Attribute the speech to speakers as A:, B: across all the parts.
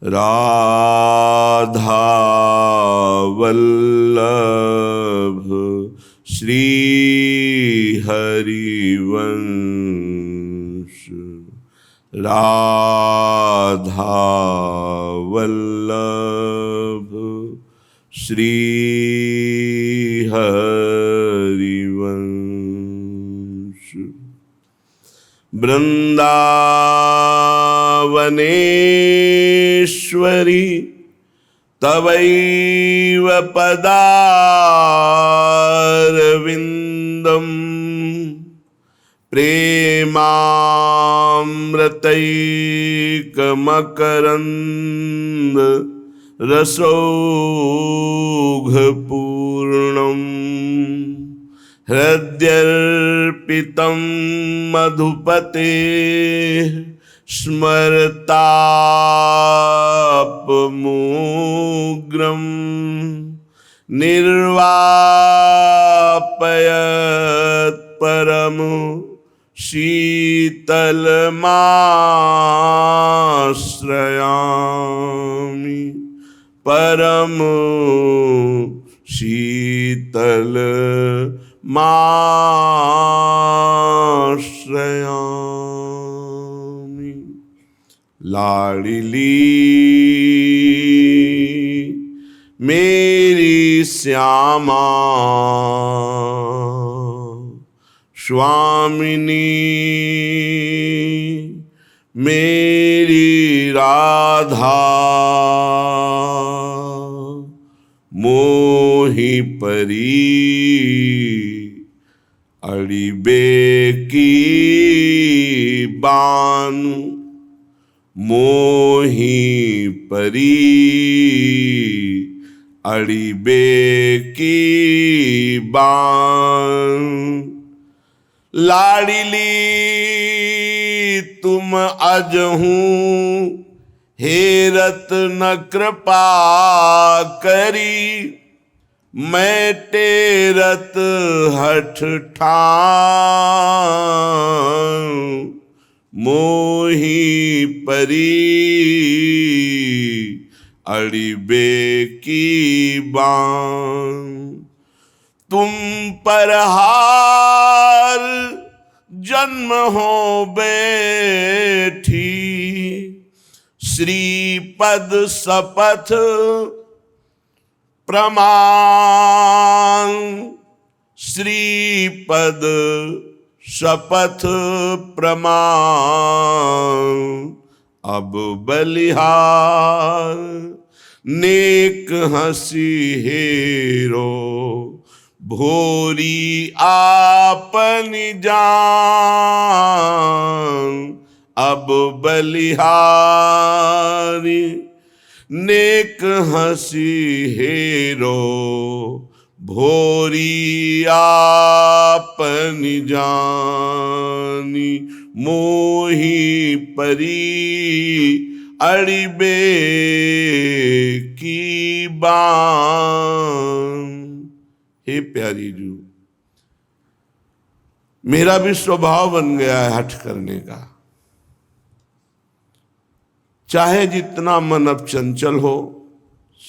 A: राधा वल्लभ श्री हरिवंश। राधा वल्लभ श्री हरिवंश। वृंदावनेश्वरी तवैव पदारविन्दम् प्रेमामृतैकमकरन्द रसौघपूर्णम् हृद्यर्पितं मधुपते स्मरतापमूग्रं निर्वापयत् परम शीतलमाश्रयामि। परम शीतलमाश्रयामि। लाडली मेरी श्यामा स्वामिनी मेरी राधा मोहि परी अड़िबे की बानु। मोहि परी अड़िबे की बान। लाडली तुम अजहू हेरत न कृपा करी। मैं टेरत हठ ठान मोहि परी अड़िबे की बान। तुम पर हार जन्म हो बैठी श्रीपद शपथ प्रमाण। श्रीपद शपथ प्रमाण। अब बलिहार नेक हंसी हेरो भोरी आपनी जान। अब बलिहारी नेक हंसी हेरो भोरी आपनी जानी। मोहि परी अड़िबे की बान। हे प्यारी जू, मेरा भी स्वभाव बन गया है हठ करने का। चाहे जितना मन अब चंचल हो,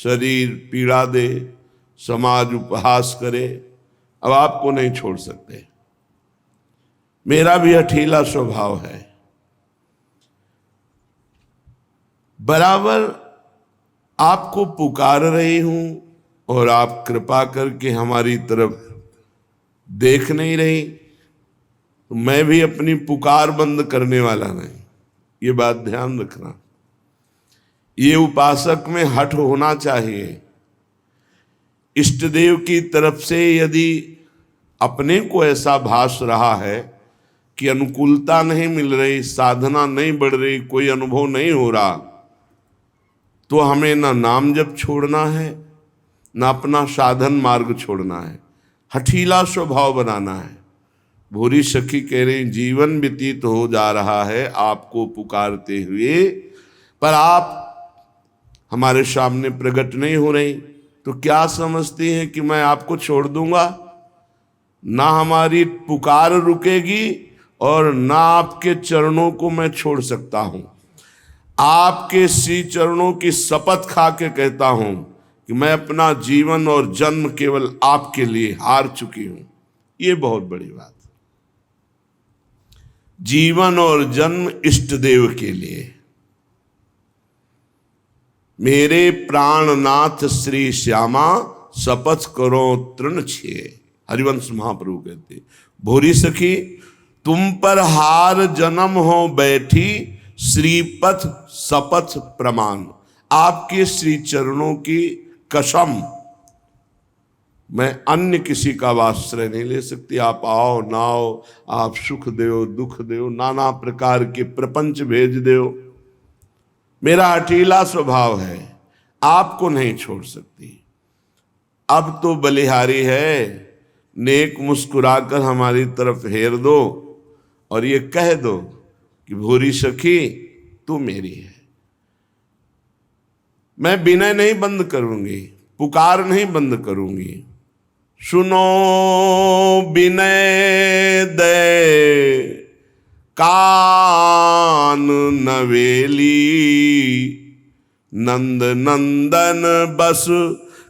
A: शरीर पीड़ा दे, समाज उपहास करे, अब आपको नहीं छोड़ सकते। मेरा भी हठीला स्वभाव है। बराबर आपको पुकार रही हूं और आप कृपा करके हमारी तरफ देख नहीं रही, तो मैं भी अपनी पुकार बंद करने वाला नहीं। ये बात ध्यान रखना। ये उपासक में हठ होना चाहिए। इष्ट देव की तरफ से यदि अपने को ऐसा भास रहा है कि अनुकूलता नहीं मिल रही, साधना नहीं बढ़ रही, कोई अनुभव नहीं हो रहा, तो हमें ना नाम जप छोड़ना है, ना अपना साधन मार्ग छोड़ना है। हठीला स्वभाव बनाना है। भूरी सखी कह रही जीवन व्यतीत हो जा रहा है आपको पुकारते हुए, पर आप हमारे सामने प्रकट नहीं हो रही, तो क्या समझती हैं कि मैं आपको छोड़ दूंगा? ना हमारी पुकार रुकेगी और ना आपके चरणों को मैं छोड़ सकता हूं। आपके श्री चरणों की शपथ खा के कहता हूं कि मैं अपना जीवन और जन्म केवल आपके लिए हार चुकी हूं। ये बहुत बड़ी बात। जीवन और जन्म इष्ट देव के लिए। मेरे प्राणनाथ श्री श्यामा शपथ करो तृण छे। हरिवंश महाप्रभु कहते, भोरी सखी तुम पर हार जन्म हो बैठी, श्रीपथ शपथ प्रमाण। आपके श्री चरणों की कसम, मैं अन्य किसी का आश्रय नहीं ले सकती। आप आओ ना आओ, आप सुख दो दुख दो, नाना प्रकार के प्रपंच भेज दो, मेरा अकेला स्वभाव है, आपको नहीं छोड़ सकती। अब तो बलिहारी है, नेक मुस्कुराकर हमारी तरफ हेर दो और ये कह दो कि भोरी सखी तू मेरी है। मैं विनय नहीं बंद करूंगी, पुकार नहीं बंद करूंगी। सुनो विनय दे कान नवेली, नंद नंदन बस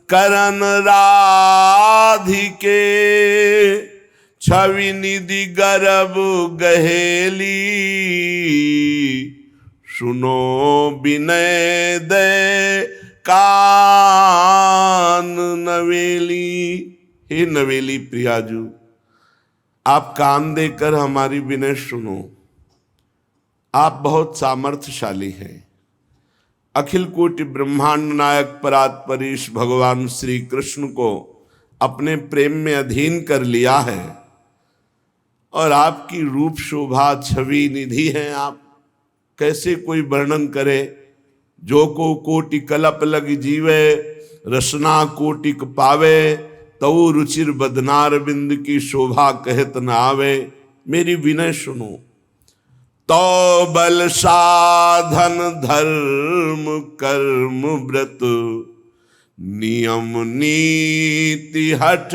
A: करन राधिके, छवि निधि गर्भ गहेली, सुनो विनय दे कान नवेली। हे नवेली प्रियाजू, आप कान देकर हमारी विनय सुनो। आप बहुत सामर्थ्यशाली हैं। अखिल कोटि ब्रह्मांड नायक परात्परीश भगवान श्री कृष्ण को अपने प्रेम में अधीन कर लिया है और आपकी रूप शोभा छवि निधि है। आप कैसे कोई वर्णन करे। जो को कोटि कलप लग जीवे, रसना कोटिक पावे, तऊ रुचिर बदनार बिंद की शोभा कहत न आवे। मेरी विनय सुनो। तो बल साधन धर्म कर्म व्रत, नियम नीति हठ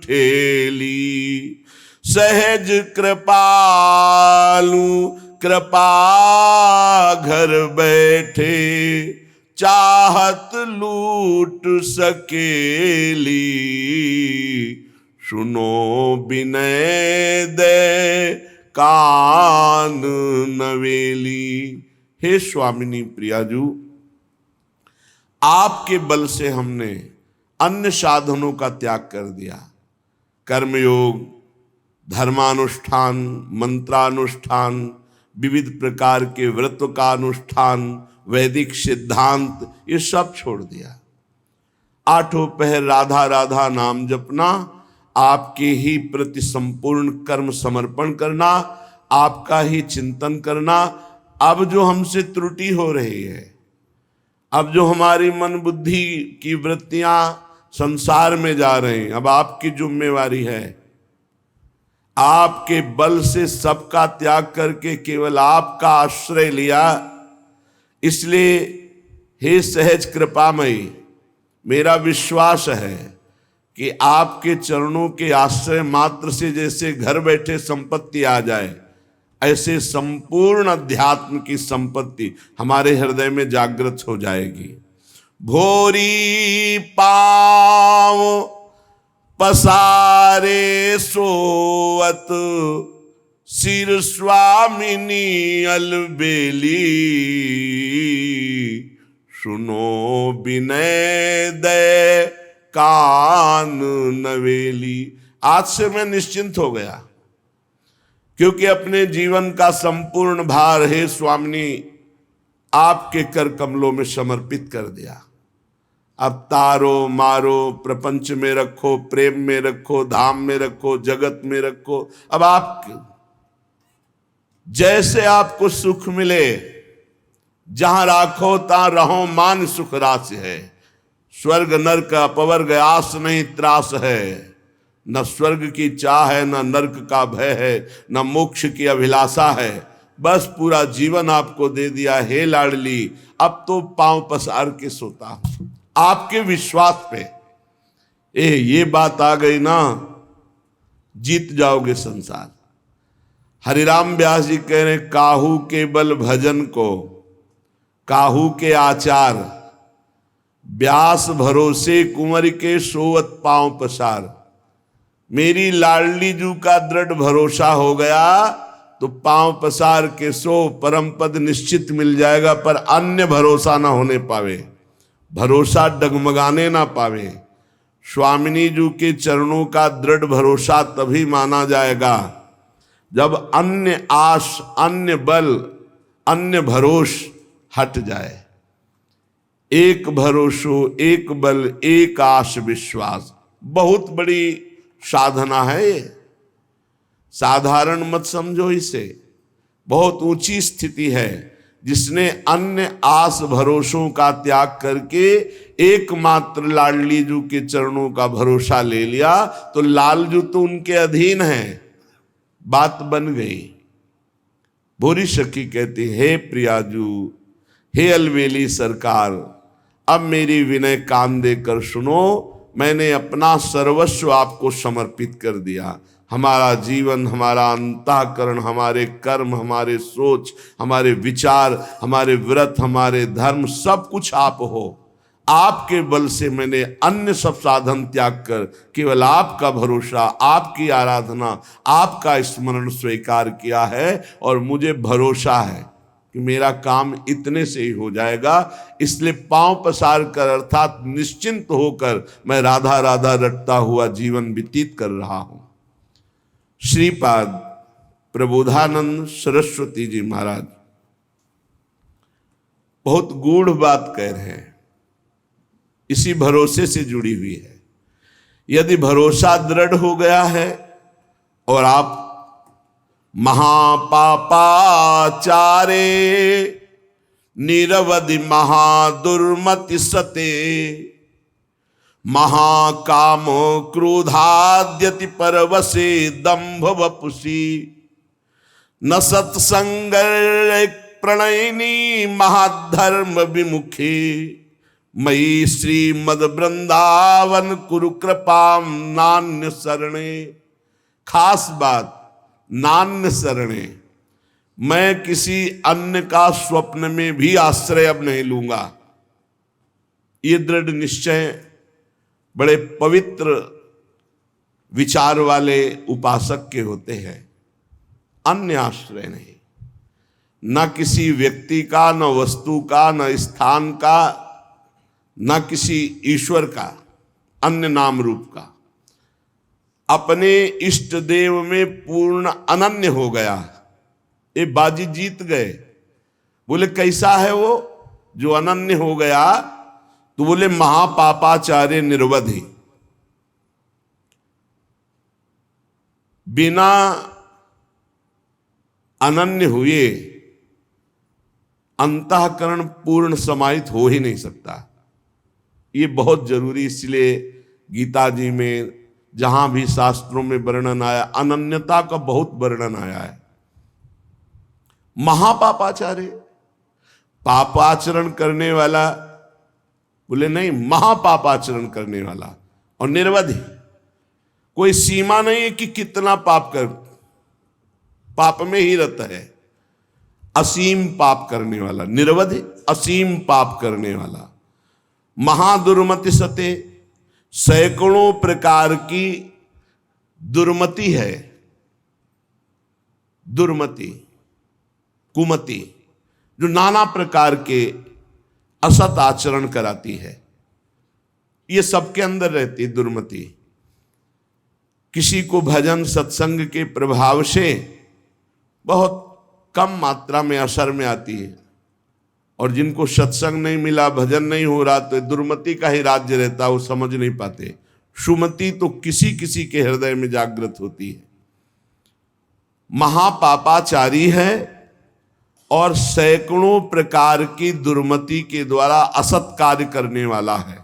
A: ठेली, सहज कृपालु कृपा घर बैठे, चाहत लूट सकेली, सुनो विनय दे कान नवेली। हे स्वामिनी प्रियाजू, आपके बल से हमने अन्य साधनों का त्याग कर दिया। कर्मयोग, धर्मानुष्ठान, मंत्रानुष्ठान, विविध प्रकार के व्रत का अनुष्ठान, वैदिक सिद्धांत, ये सब छोड़ दिया। आठों पहर राधा राधा नाम जपना, आपके ही प्रति संपूर्ण कर्म समर्पण करना, आपका ही चिंतन करना। अब जो हमसे त्रुटि हो रही है, अब जो हमारी मन बुद्धि की वृत्तियां संसार में जा रही हैं, अब आपकी जिम्मेवारी है। आपके बल से सबका त्याग करके केवल आपका आश्रय लिया। इसलिए हे सहज कृपामयी, मेरा विश्वास है कि आपके चरणों के आश्रय मात्र से जैसे घर बैठे संपत्ति आ जाए, ऐसे संपूर्ण अध्यात्म की संपत्ति हमारे हृदय में जागृत हो जाएगी। भोरी पांव पसारे सोवत, सिर स्वामिनी अलबेली, सुनो विनय दे कान नवेली। आज से मैं निश्चिंत हो गया, क्योंकि अपने जीवन का संपूर्ण भार हे स्वामिनी आपके कर कमलों में समर्पित कर दिया। अब तारो मारो, प्रपंच में रखो, प्रेम में रखो, धाम में रखो, जगत में रखो। अब आप जैसे आपको सुख मिले, जहां राखो ता रहो, मान सुख रास है। स्वर्ग नरक अपवर्ग आस नहीं त्रास है। न स्वर्ग की चाह है, न नरक का भय है, न मोक्ष की अभिलाषा है। बस पूरा जीवन आपको दे दिया हे लाडली। अब तो पांव पसार के सोता हूं आपके विश्वास पे। ये बात आ गई ना, जीत जाओगे संसार। हरिराम व्यास जी कह रहे काहू के बल भजन को काहू के आचार, व्यास भरोसे कुंवर के सोवत पांव पसार। मेरी लाडली जू का दृढ़ भरोसा हो गया तो पांव पसार के सो परम पद निश्चित मिल जाएगा, पर अन्य भरोसा ना होने पावे, भरोसा डगमगाने ना पावे। स्वामिनी जी के चरणों का दृढ़ भरोसा तभी माना जाएगा जब अन्य आस, अन्य बल, अन्य भरोस हट जाए। एक भरोसो, एक बल, एक आस विश्वास, बहुत बड़ी साधना है ये, साधारण मत समझो इसे। बहुत ऊंची स्थिति है। जिसने अन्य आस भरोसों का त्याग करके एकमात्र लाडली जू के चरणों का भरोसा ले लिया तो लालजू तो उनके अधीन है, बात बन गई। भोरी सखी कहती हे प्रियाजू, हे अलवेली सरकार, अब मेरी विनय कान देकर सुनो, मैंने अपना सर्वस्व आपको समर्पित कर दिया। हमारा जीवन, हमारा अंतःकरण, हमारे कर्म, हमारे सोच, हमारे विचार, हमारे व्रत, हमारे धर्म, सब कुछ आप हो। आपके बल से मैंने अन्य सब साधन त्याग कर केवल आपका भरोसा, आपकी आराधना, आपका स्मरण स्वीकार किया है। और मुझे भरोसा है कि मेरा काम इतने से ही हो जाएगा। इसलिए पांव पसार कर अर्थात निश्चिंत होकर मैं राधा राधा रटता हुआ जीवन व्यतीत कर रहा हूं। श्रीपाद प्रबोधानंद सरस्वती जी महाराज बहुत गूढ़ बात कह रहे हैं, इसी भरोसे से जुड़ी हुई है। यदि भरोसा दृढ़ हो गया है और आप महापापाचारे निरवधि महादुर्मति सते महाकाम क्रोधाद्यति परवसे दंभ वपुषी न सत्संग प्रणयिनी महाधर्म विमुखी मयि श्रीमद वृंदावन कुरु कृपाम नान्य शरणे। खास बात, नान्य शरणे, मैं किसी अन्य का स्वप्न में भी आश्रय अब नहीं लूंगा। ये दृढ़ निश्चय बड़े पवित्र विचार वाले उपासक के होते हैं। अन्य आश्रय नहीं, न किसी व्यक्ति का, न वस्तु का, न स्थान का, न किसी ईश्वर का, अन्य नाम रूप का। अपने इष्ट देव में पूर्ण अनन्य हो गया। ये बाजी जीत गए। बोले कैसा है वो जो अनन्य हो गया? तो बोले महापापाचार्य निर्वधि, बिना अनन्य हुए अंतःकरण पूर्ण समाहित हो ही नहीं सकता। ये बहुत जरूरी, इसलिए गीता जी में जहां भी शास्त्रों में वर्णन आया, अनन्यता का बहुत वर्णन आया है। महापापाचार्य, पापाचरण करने वाला, बोले नहीं, महापापाचरण करने वाला। और निर्वधि, कोई सीमा नहीं है कि कितना पाप कर, पाप में ही रहता है। असीम पाप करने वाला, निर्वधि असीम पाप करने वाला। महादुर्मति सते, सैकड़ों प्रकार की दुर्मति है। दुर्मति, कुमति, जो नाना प्रकार के असत आचरण कराती है, ये सबके अंदर रहती है दुर्मति। किसी को भजन सत्संग के प्रभाव से बहुत कम मात्रा में असर में आती है, और जिनको सत्संग नहीं मिला, भजन नहीं हो रहा, तो दुर्मति का ही राज्य रहता, वो समझ नहीं पाते। सुमति तो किसी किसी के हृदय में जागृत होती है। महापापाचारी है और सैकड़ों प्रकार की दुर्मति के द्वारा असत कार्य करने वाला है।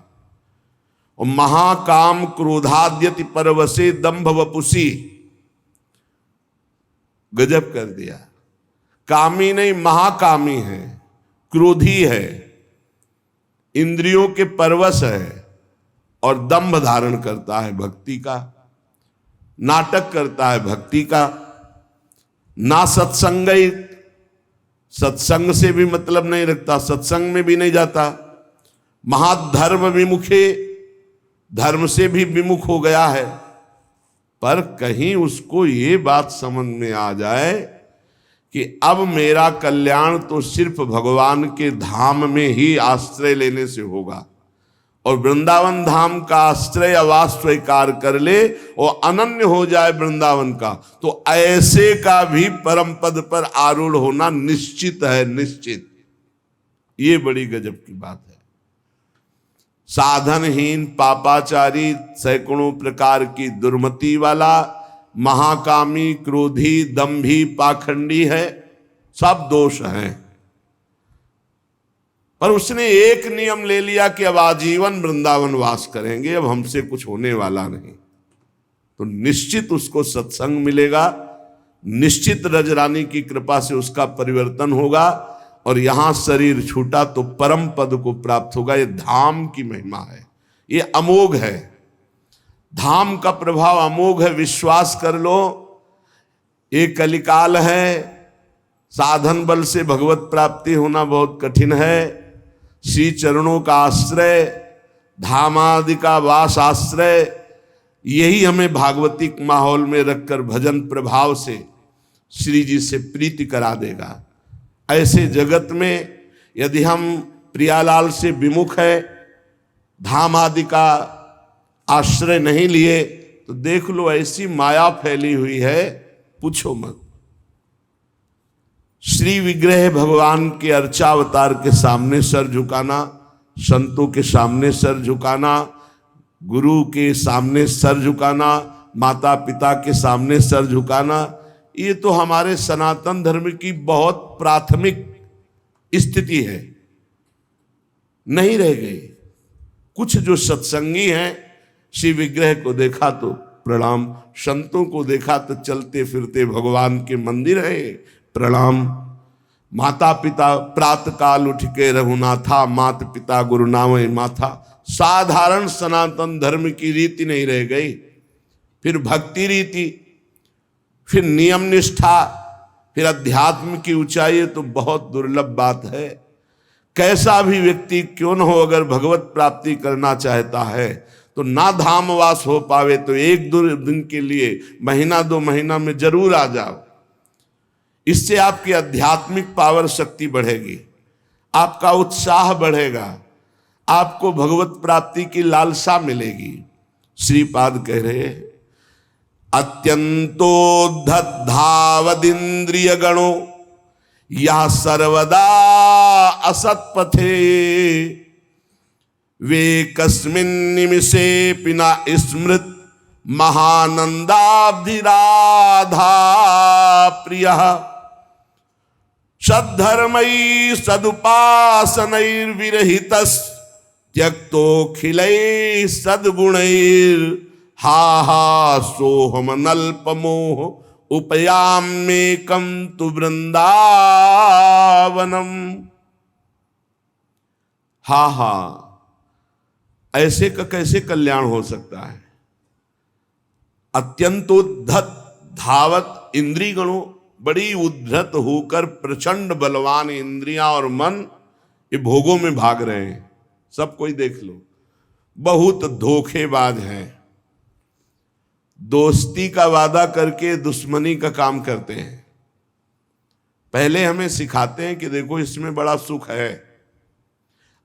A: और महाकाम क्रोधाद्यति परवसे दंभ वपुषी, गजब कर दिया। कामी नहीं, महाकामी है, क्रोधी है, इंद्रियों के परवश है, और दंभ धारण करता है भक्ति का, नाटक करता है भक्ति का। ना सत्संग, सत्संग से भी मतलब नहीं रखता, सत्संग में भी नहीं जाता। महाधर्म विमुखे, धर्म से भी विमुख हो गया है। पर कहीं उसको ये बात समझ में आ जाए कि अब मेरा कल्याण तो सिर्फ भगवान के धाम में ही आश्रय लेने से होगा, और वृंदावन धाम का आश्रय आवास स्वीकार कर ले और अनन्य हो जाए वृंदावन का, तो ऐसे का भी परम पद पर आरूढ़ होना निश्चित है, निश्चित। ये बड़ी गजब की बात है। साधनहीन, पापाचारी, सैकड़ों प्रकार की दुर्मति वाला, महाकामी, क्रोधी, दंभी, पाखंडी है, सब दोष हैं। पर उसने एक नियम ले लिया कि अब आजीवन वृंदावन वास करेंगे, अब हमसे कुछ होने वाला नहीं। तो निश्चित उसको सत्संग मिलेगा, निश्चित रजरानी की कृपा से उसका परिवर्तन होगा, और यहां शरीर छूटा तो परम पद को प्राप्त होगा। ये धाम की महिमा है, ये अमोघ है। धाम का प्रभाव अमोघ है, विश्वास कर लो। एक कलिकाल है, साधन बल से भगवत प्राप्ति होना बहुत कठिन है। श्री चरणों का आश्रय, धामादि का वास आश्रय, यही हमें भागवतिक माहौल में रखकर भजन प्रभाव से श्री जी से प्रीति करा देगा। ऐसे जगत में यदि हम प्रियालाल से विमुख है, धाम आदि का आश्रय नहीं लिए, तो देख लो ऐसी माया फैली हुई है, पूछो मत। श्री विग्रह भगवान के अर्चावतार के सामने सर झुकाना, संतों के सामने सर झुकाना, गुरु के सामने सर झुकाना, माता पिता के सामने सर झुकाना, ये तो हमारे सनातन धर्म की बहुत प्राथमिक स्थिति है, नहीं रह गई। कुछ जो सत्संगी हैं, श्री विग्रह को देखा तो प्रणाम, संतों को देखा तो चलते फिरते भगवान के मंदिर है, प्रणाम। माता पिता प्रातः काल उठ के रघुनाथा, माता पिता गुरु नामय माथा। साधारण सनातन धर्म की रीति नहीं रह गई। फिर भक्ति रीति, फिर नियम निष्ठा, फिर अध्यात्म की ऊंचाई, तो बहुत दुर्लभ बात है। कैसा भी व्यक्ति क्यों न हो, अगर भगवत प्राप्ति करना चाहता है तो ना धामवास हो पावे तो एक दो दिन के लिए, महीना दो महीना में जरूर आ जाओ। इससे आपकी आध्यात्मिक पावर शक्ति बढ़ेगी, आपका उत्साह बढ़ेगा, आपको भगवत प्राप्ति की लालसा मिलेगी। श्रीपाद कह रहे हैं, अत्यंतोद्धत गणो या सर्वदा असत्पथे, वे कस्मिन् निमिषे पिना स्मृत महानंदाब्धिराधा प्रियः, सद्धर्मैः सदुपासनैर्विरहितस् त्यक्तोऽखिलैः सद्गुणैर्, हा हा सोहम नल्पमोह उपयाम्येकं तु वृंदावनम। हा हा, ऐसे का कैसे कल्याण हो सकता है। अत्यंतोद्धत धावत इंद्रिय गणों, बड़ी उद्धत होकर प्रचंड बलवान इंद्रियां और मन ये भोगों में भाग रहे हैं। सब कोई देख लो, बहुत धोखेबाज हैं, दोस्ती का वादा करके दुश्मनी का काम करते हैं। पहले हमें सिखाते हैं कि देखो इसमें बड़ा सुख है,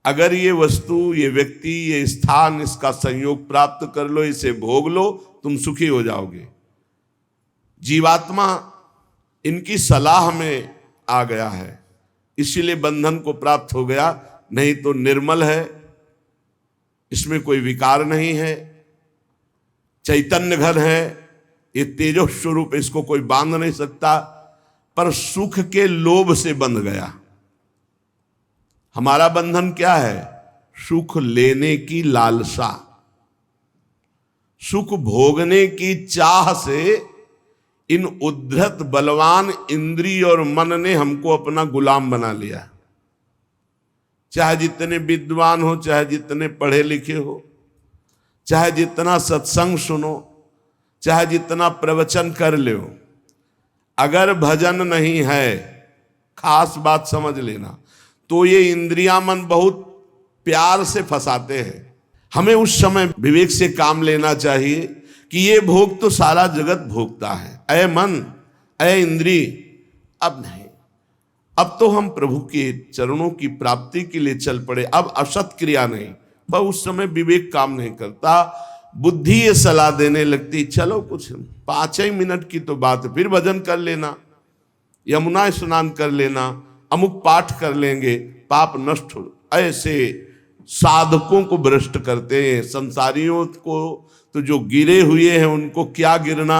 A: अगर ये वस्तु, ये व्यक्ति, ये स्थान, इसका संयोग प्राप्त कर लो, इसे भोग लो, तुम सुखी हो जाओगे। जीवात्मा इनकी सलाह में आ गया है, इसीलिए बंधन को प्राप्त हो गया। नहीं तो निर्मल है, इसमें कोई विकार नहीं है, चैतन्य घन है, ये तेजो स्वरूप, इसको कोई बांध नहीं सकता। पर सुख के लोभ से बंध गया। हमारा बंधन क्या है? सुख लेने की लालसा, सुख भोगने की चाह से इन उद्धत बलवान इंद्रिय और मन ने हमको अपना गुलाम बना लिया। चाहे जितने विद्वान हो, चाहे जितने पढ़े लिखे हो, चाहे जितना सत्संग सुनो, चाहे जितना प्रवचन कर लो, अगर भजन नहीं है, खास बात समझ लेना, तो ये इंद्रियां मन बहुत प्यार से फंसाते हैं। हमें उस समय विवेक से काम लेना चाहिए कि ये भोग तो सारा जगत भोगता है, ऐ मन, ऐ इंद्री, अब नहीं, अब तो हम प्रभु के चरणों की प्राप्ति के लिए चल पड़े, अब असत क्रिया नहीं। पर उस समय विवेक काम नहीं करता, बुद्धि ये सलाह देने लगती, चलो कुछ 5 ही मिनट की तो बात है, फिर भजन कर लेना, यमुना स्नान कर लेना, अमुक पाठ कर लेंगे, पाप नष्ट हो। ऐसे साधकों को भ्रष्ट करते हैं। संसारियों को तो जो गिरे हुए हैं उनको क्या गिरना,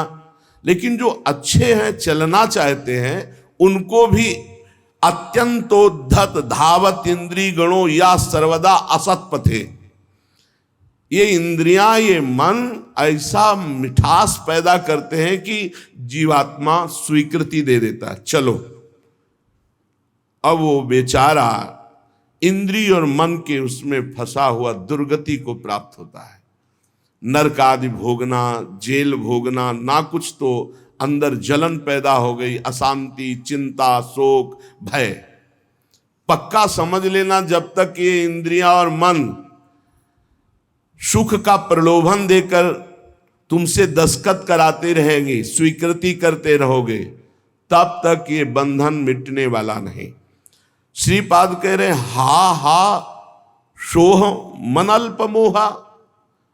A: लेकिन जो अच्छे हैं, चलना चाहते हैं, उनको भी अत्यंतोद्धत धावत इंद्री गणों या सर्वदा असत पथे। ये इंद्रियां, ये मन ऐसा मिठास पैदा करते हैं कि जीवात्मा स्वीकृति दे देता है, चलो। अब वो बेचारा इंद्रिय और मन के उसमें फंसा हुआ दुर्गति को प्राप्त होता है। नरक आदि भोगना, जेल भोगना, ना कुछ तो अंदर जलन पैदा हो गई, अशांति, चिंता, शोक, भय। पक्का समझ लेना, जब तक ये इंद्रियां और मन सुख का प्रलोभन देकर तुमसे दस्तखत कराते रहेंगे, स्वीकृति करते रहोगे, तब तक ये बंधन मिटने वाला नहीं। श्रीपाद कह रहे हा हा सोह मन अल्प मोहा,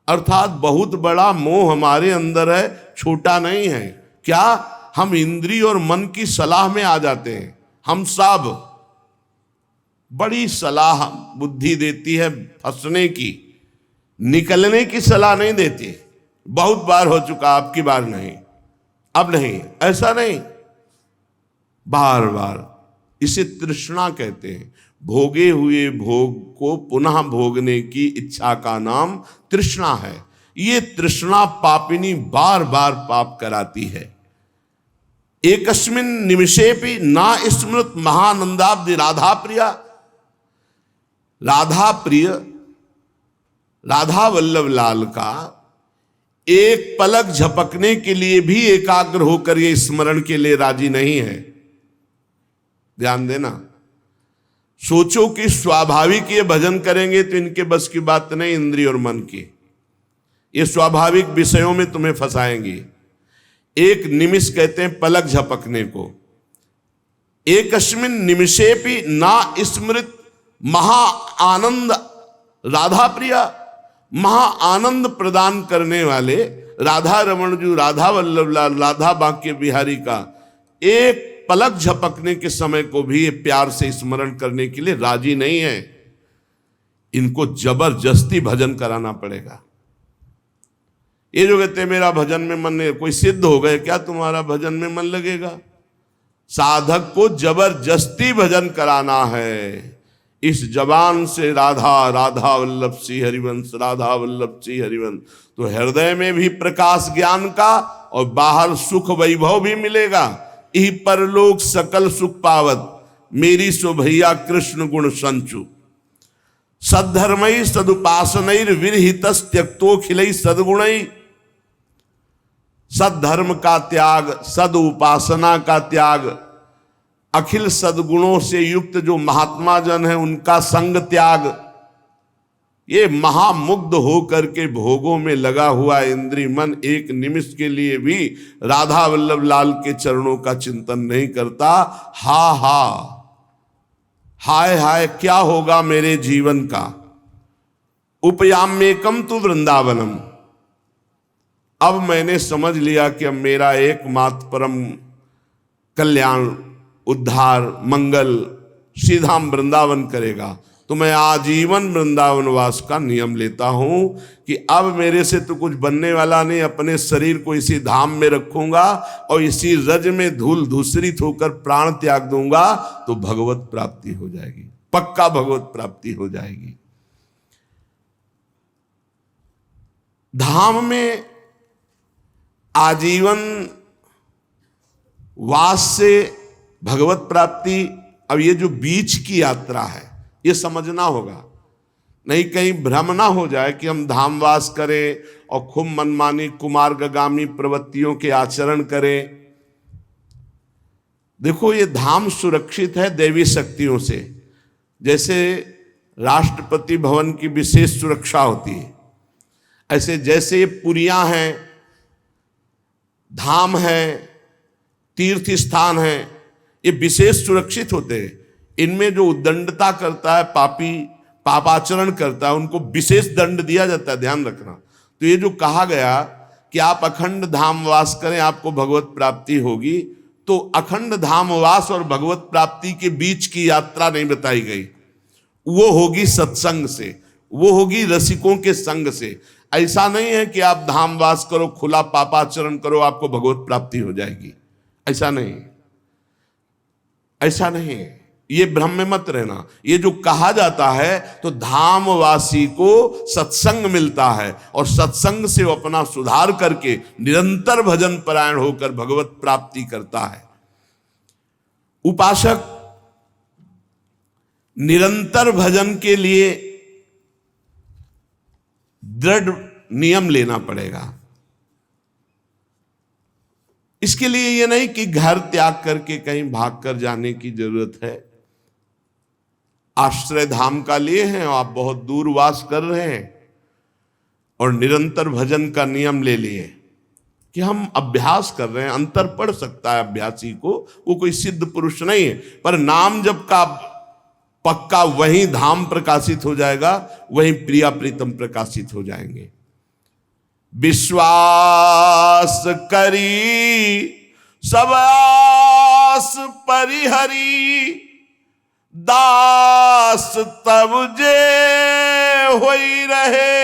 A: अर्थात बहुत बड़ा मोह हमारे अंदर है, छोटा नहीं है। क्या हम इंद्रिय और मन की सलाह में आ जाते हैं? हम सब बड़ी सलाह बुद्धि देती है फंसने की, निकलने की सलाह नहीं देती। बहुत बार हो चुका, आपकी बार नहीं, अब नहीं, ऐसा नहीं, बार बार। इसे तृष्णा कहते हैं। भोगे हुए भोग को पुनः भोगने की इच्छा का नाम तृष्णा है। ये तृष्णा पापिनी बार बार पाप कराती है। एकस्मिन निमिषेपि ना स्मृत महानंदाब्दि राधा प्रिया। राधा प्रिय, राधा वल्लभ लाल का एक पलक झपकने के लिए भी एकाग्र होकर ये स्मरण के लिए राजी नहीं है। ध्यान देना, सोचो कि स्वाभाविक ये भजन करेंगे तो इनके बस की बात नहीं, इंद्रिय और मन की। ये स्वाभाविक विषयों में तुम्हें फंसाएंगी। एक निमिष कहते हैं पलक झपकने को। एकस्मिन निमिषेपि ना स्मृत महा आनंद राधा प्रिया। महा आनंद प्रदान करने वाले राधा रमण जी, राधा वल्लभ लाल, राधा बांके बिहारी का एक पलक झपकने के समय को भी ये प्यार से स्मरण करने के लिए राजी नहीं है। इनको जबरदस्ती भजन कराना पड़ेगा। ये जो कहते हैं मेरा भजन में मन नहीं, कोई सिद्ध हो गए क्या तुम्हारा भजन में मन लगेगा? साधक को जबरदस्ती भजन कराना है। इस जबान से राधा राधा वल्लभ श्री हरिवंश, राधा वल्लभ श्री हरिवंश, तो हृदय में भी प्रकाश ज्ञान का और बाहर सुख वैभव भी मिलेगा। यही परलोक सकल सुख पावत, मेरी सो भैया कृष्ण गुण संचु। सद्धर्मई सदुपासनैर विरहितस् त्यक्तोखिलै सद्गुणै। सद्धर्म का त्याग, सद उपासना का त्याग, अखिल सद्गुणों से युक्त जो महात्मा जन है उनका संग त्याग, ये महामुग्ध होकर के भोगों में लगा हुआ इंद्रिय मन एक निमिष के लिए भी राधा वल्लभ लाल के चरणों का चिंतन नहीं करता। हा हा, हाय हाय क्या होगा मेरे जीवन का। उपयाम्येकम तु वृंदावनम। अब मैंने समझ लिया कि अब मेरा एकमात्र परम कल्याण, उद्धार, मंगल सीधा वृंदावन करेगा, तो मैं आजीवन वृंदावन वास का नियम लेता हूं कि अब मेरे से तो कुछ बनने वाला नहीं। अपने शरीर को इसी धाम में रखूंगा और इसी रज में धूल धूसरित होकर प्राण त्याग दूंगा, तो भगवत प्राप्ति हो जाएगी, पक्का भगवत प्राप्ति हो जाएगी। धाम में आजीवन वास से भगवत प्राप्ति। अब ये जो बीच की यात्रा है ये समझना होगा, नहीं कहीं भ्रम ना हो जाए कि हम धामवास करें और खूब मनमानी कुमार्गामी प्रवृत्तियों के आचरण करें। देखो, ये धाम सुरक्षित है दैवी शक्तियों से। जैसे राष्ट्रपति भवन की विशेष सुरक्षा होती है, ऐसे जैसे ये पुरियां हैं, धाम है, तीर्थ स्थान है, ये विशेष सुरक्षित होते हैं। इनमें जो उद्दंडता करता है, पापाचरण करता है, उनको विशेष दंड दिया जाता है, ध्यान रखना। तो ये जो कहा गया कि आप अखंड धाम वास करें, आपको भगवत प्राप्ति होगी, तो अखंड धाम वास और भगवत प्राप्ति के बीच की यात्रा नहीं बताई गई। वो होगी सत्संग से, वो होगी रसिकों के संग से। ऐसा नहीं है कि आप धाम वास करो, खुला पापाचरण करो, आपको भगवत प्राप्ति हो जाएगी। ऐसा नहीं, ऐसा नहीं, ये भ्रम में मत रहना। ये जो कहा जाता है, तो धामवासी को सत्संग मिलता है, और सत्संग से वो अपना सुधार करके निरंतर भजन परायण होकर भगवत प्राप्ति करता है। उपासक निरंतर भजन के लिए दृढ़ नियम लेना पड़ेगा। इसके लिए ये नहीं कि घर त्याग करके कहीं भागकर जाने की जरूरत है। आश्रय धाम का लिए हैं, आप बहुत दूर वास कर रहे हैं और निरंतर भजन का नियम ले लिए कि हम अभ्यास कर रहे हैं। अंतर पड़ सकता है अभ्यासी को, वो कोई सिद्ध पुरुष नहीं है, पर नाम जप का पक्का वहीं धाम प्रकाशित हो जाएगा, वहीं प्रिया प्रीतम प्रकाशित हो जाएंगे। विश्वास करी सब आस परिहरी, दास तब जे होई रहे,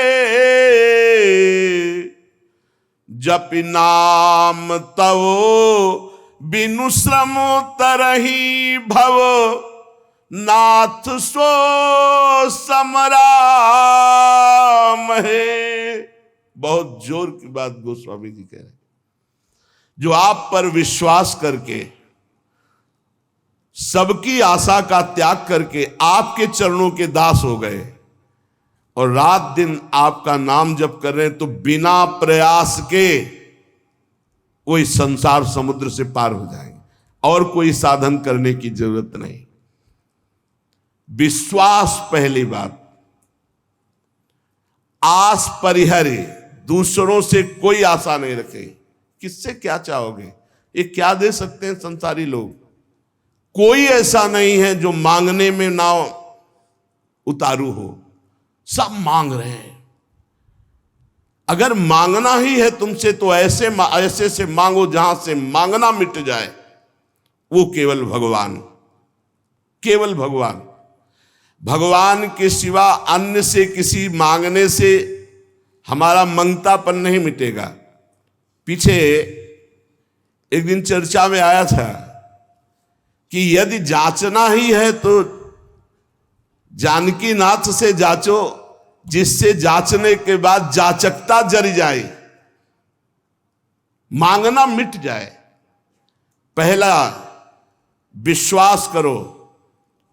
A: जप नाम तव बिनु श्रम तरही भव, नाथ सो समराम है। बहुत जोर की बात गोस्वामी जी कह रहे हैं। जो आप पर विश्वास करके, सबकी आशा का त्याग करके आपके चरणों के दास हो गए और रात दिन आपका नाम जप कर रहे हैं, तो बिना प्रयास के वो इस संसार समुद्र से पार हो जाएंगे, और कोई साधन करने की जरूरत नहीं। विश्वास पहली बात। आस परिहरे, दूसरों से कोई आशा नहीं रखे। किससे क्या चाहोगे? ये क्या दे सकते हैं संसारी लोग? कोई ऐसा नहीं है जो मांगने में ना उतारू हो, सब मांग रहे हैं। अगर मांगना ही है तुमसे, तो ऐसे से मांगो जहां से मांगना मिट जाए। वो केवल भगवान, केवल भगवान। भगवान के सिवा अन्य से किसी मांगने से हमारा मंगतापन नहीं मिटेगा। पीछे एक दिन चर्चा में आया था कि यदि जांचना ही है तो जानकी नाथ से जांचो, जिससे जांचने के बाद जाचकता जरी जाए, मांगना मिट जाए। पहला विश्वास करो,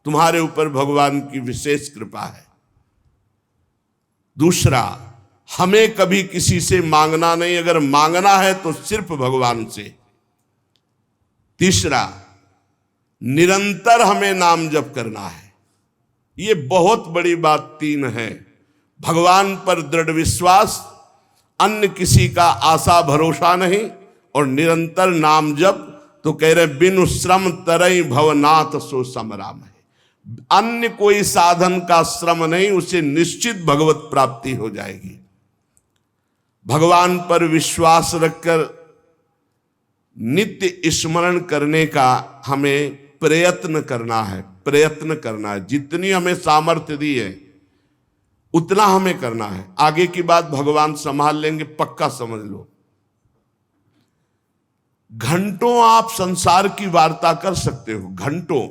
A: तुम्हारे ऊपर भगवान की विशेष कृपा है। दूसरा, हमें कभी किसी से मांगना नहीं, अगर मांगना है तो सिर्फ भगवान से। तीसरा, निरंतर हमें नाम जप करना है। ये बहुत बड़ी बात तीन है। भगवान पर दृढ़ विश्वास, अन्य किसी का आशा भरोसा नहीं, और निरंतर नाम जप। तो कह रहे बिनु श्रम तरई भवनाथ सो समराम है। अन्य कोई साधन का श्रम नहीं, उसे निश्चित भगवत प्राप्ति हो जाएगी। भगवान पर विश्वास रखकर नित्य स्मरण करने का हमें प्रयत्न करना है, प्रयत्न करना है। जितनी हमें सामर्थ्य दी है उतना हमें करना है। आगे की बात भगवान संभाल लेंगे, पक्का समझ लो। घंटों आप संसार की वार्ता कर सकते हो, घंटों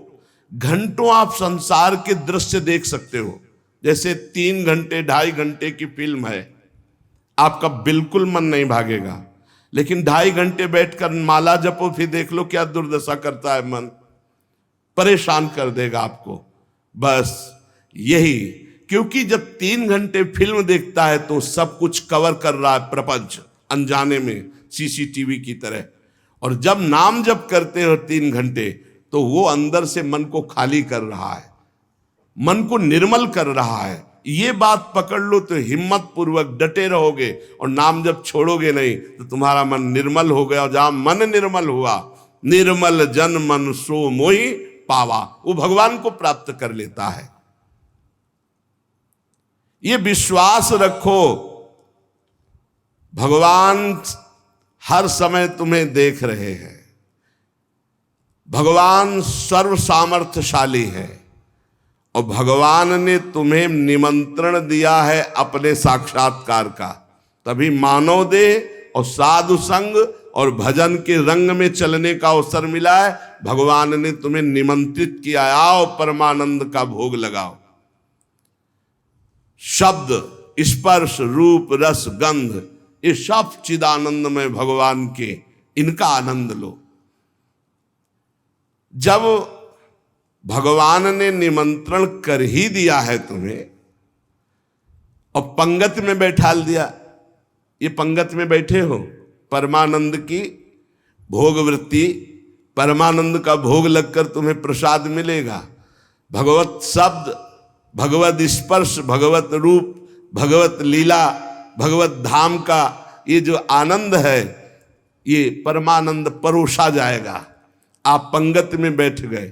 A: घंटों आप संसार के दृश्य देख सकते हो। जैसे 3 घंटे 2.5 घंटे की फिल्म है, आपका बिल्कुल मन नहीं भागेगा। लेकिन 2.5 घंटे बैठकर माला जपो, फिर देख लो क्या दुर्दशा करता है मन, परेशान कर देगा आपको। बस यही, क्योंकि जब 3 घंटे फिल्म देखता है तो सब कुछ कवर कर रहा है प्रपंच, अनजाने में, सीसीटीवी की तरह। और जब नाम जप करते हो 3 घंटे, तो वो अंदर से मन को खाली कर रहा है, मन को निर्मल कर रहा है। ये बात पकड़ लो तो हिम्मत पूर्वक डटे रहोगे, और नाम जब छोड़ोगे नहीं तो तुम्हारा मन निर्मल हो गया। और जहां मन निर्मल हुआ, निर्मल जन मन सो मोहि पावा, वो भगवान को प्राप्त कर लेता है। ये विश्वास रखो, भगवान हर समय तुम्हें देख रहे हैं। भगवान सर्व सामर्थ्यशाली है, और भगवान ने तुम्हें निमंत्रण दिया है अपने साक्षात्कार का। तभी मानव देह और साधु संग और भजन के रंग में चलने का अवसर मिला है। भगवान ने तुम्हें निमंत्रित किया, आओ परमानंद का भोग लगाओ। शब्द, स्पर्श, रूप, रस, गंध, ये सब चिदानंद में भगवान के, इनका आनंद लो। जब भगवान ने निमंत्रण कर ही दिया है तुम्हें और पंगत में बैठाल दिया, ये पंगत में बैठे हो, परमानंद की भोग वृत्ति, परमानंद का भोग लगकर तुम्हें प्रसाद मिलेगा। भगवत शब्द, भगवत स्पर्श, भगवत रूप, भगवत लीला, भगवत धाम का ये जो आनंद है, ये परमानंद परोसा जाएगा। आप पंगत में बैठ गए।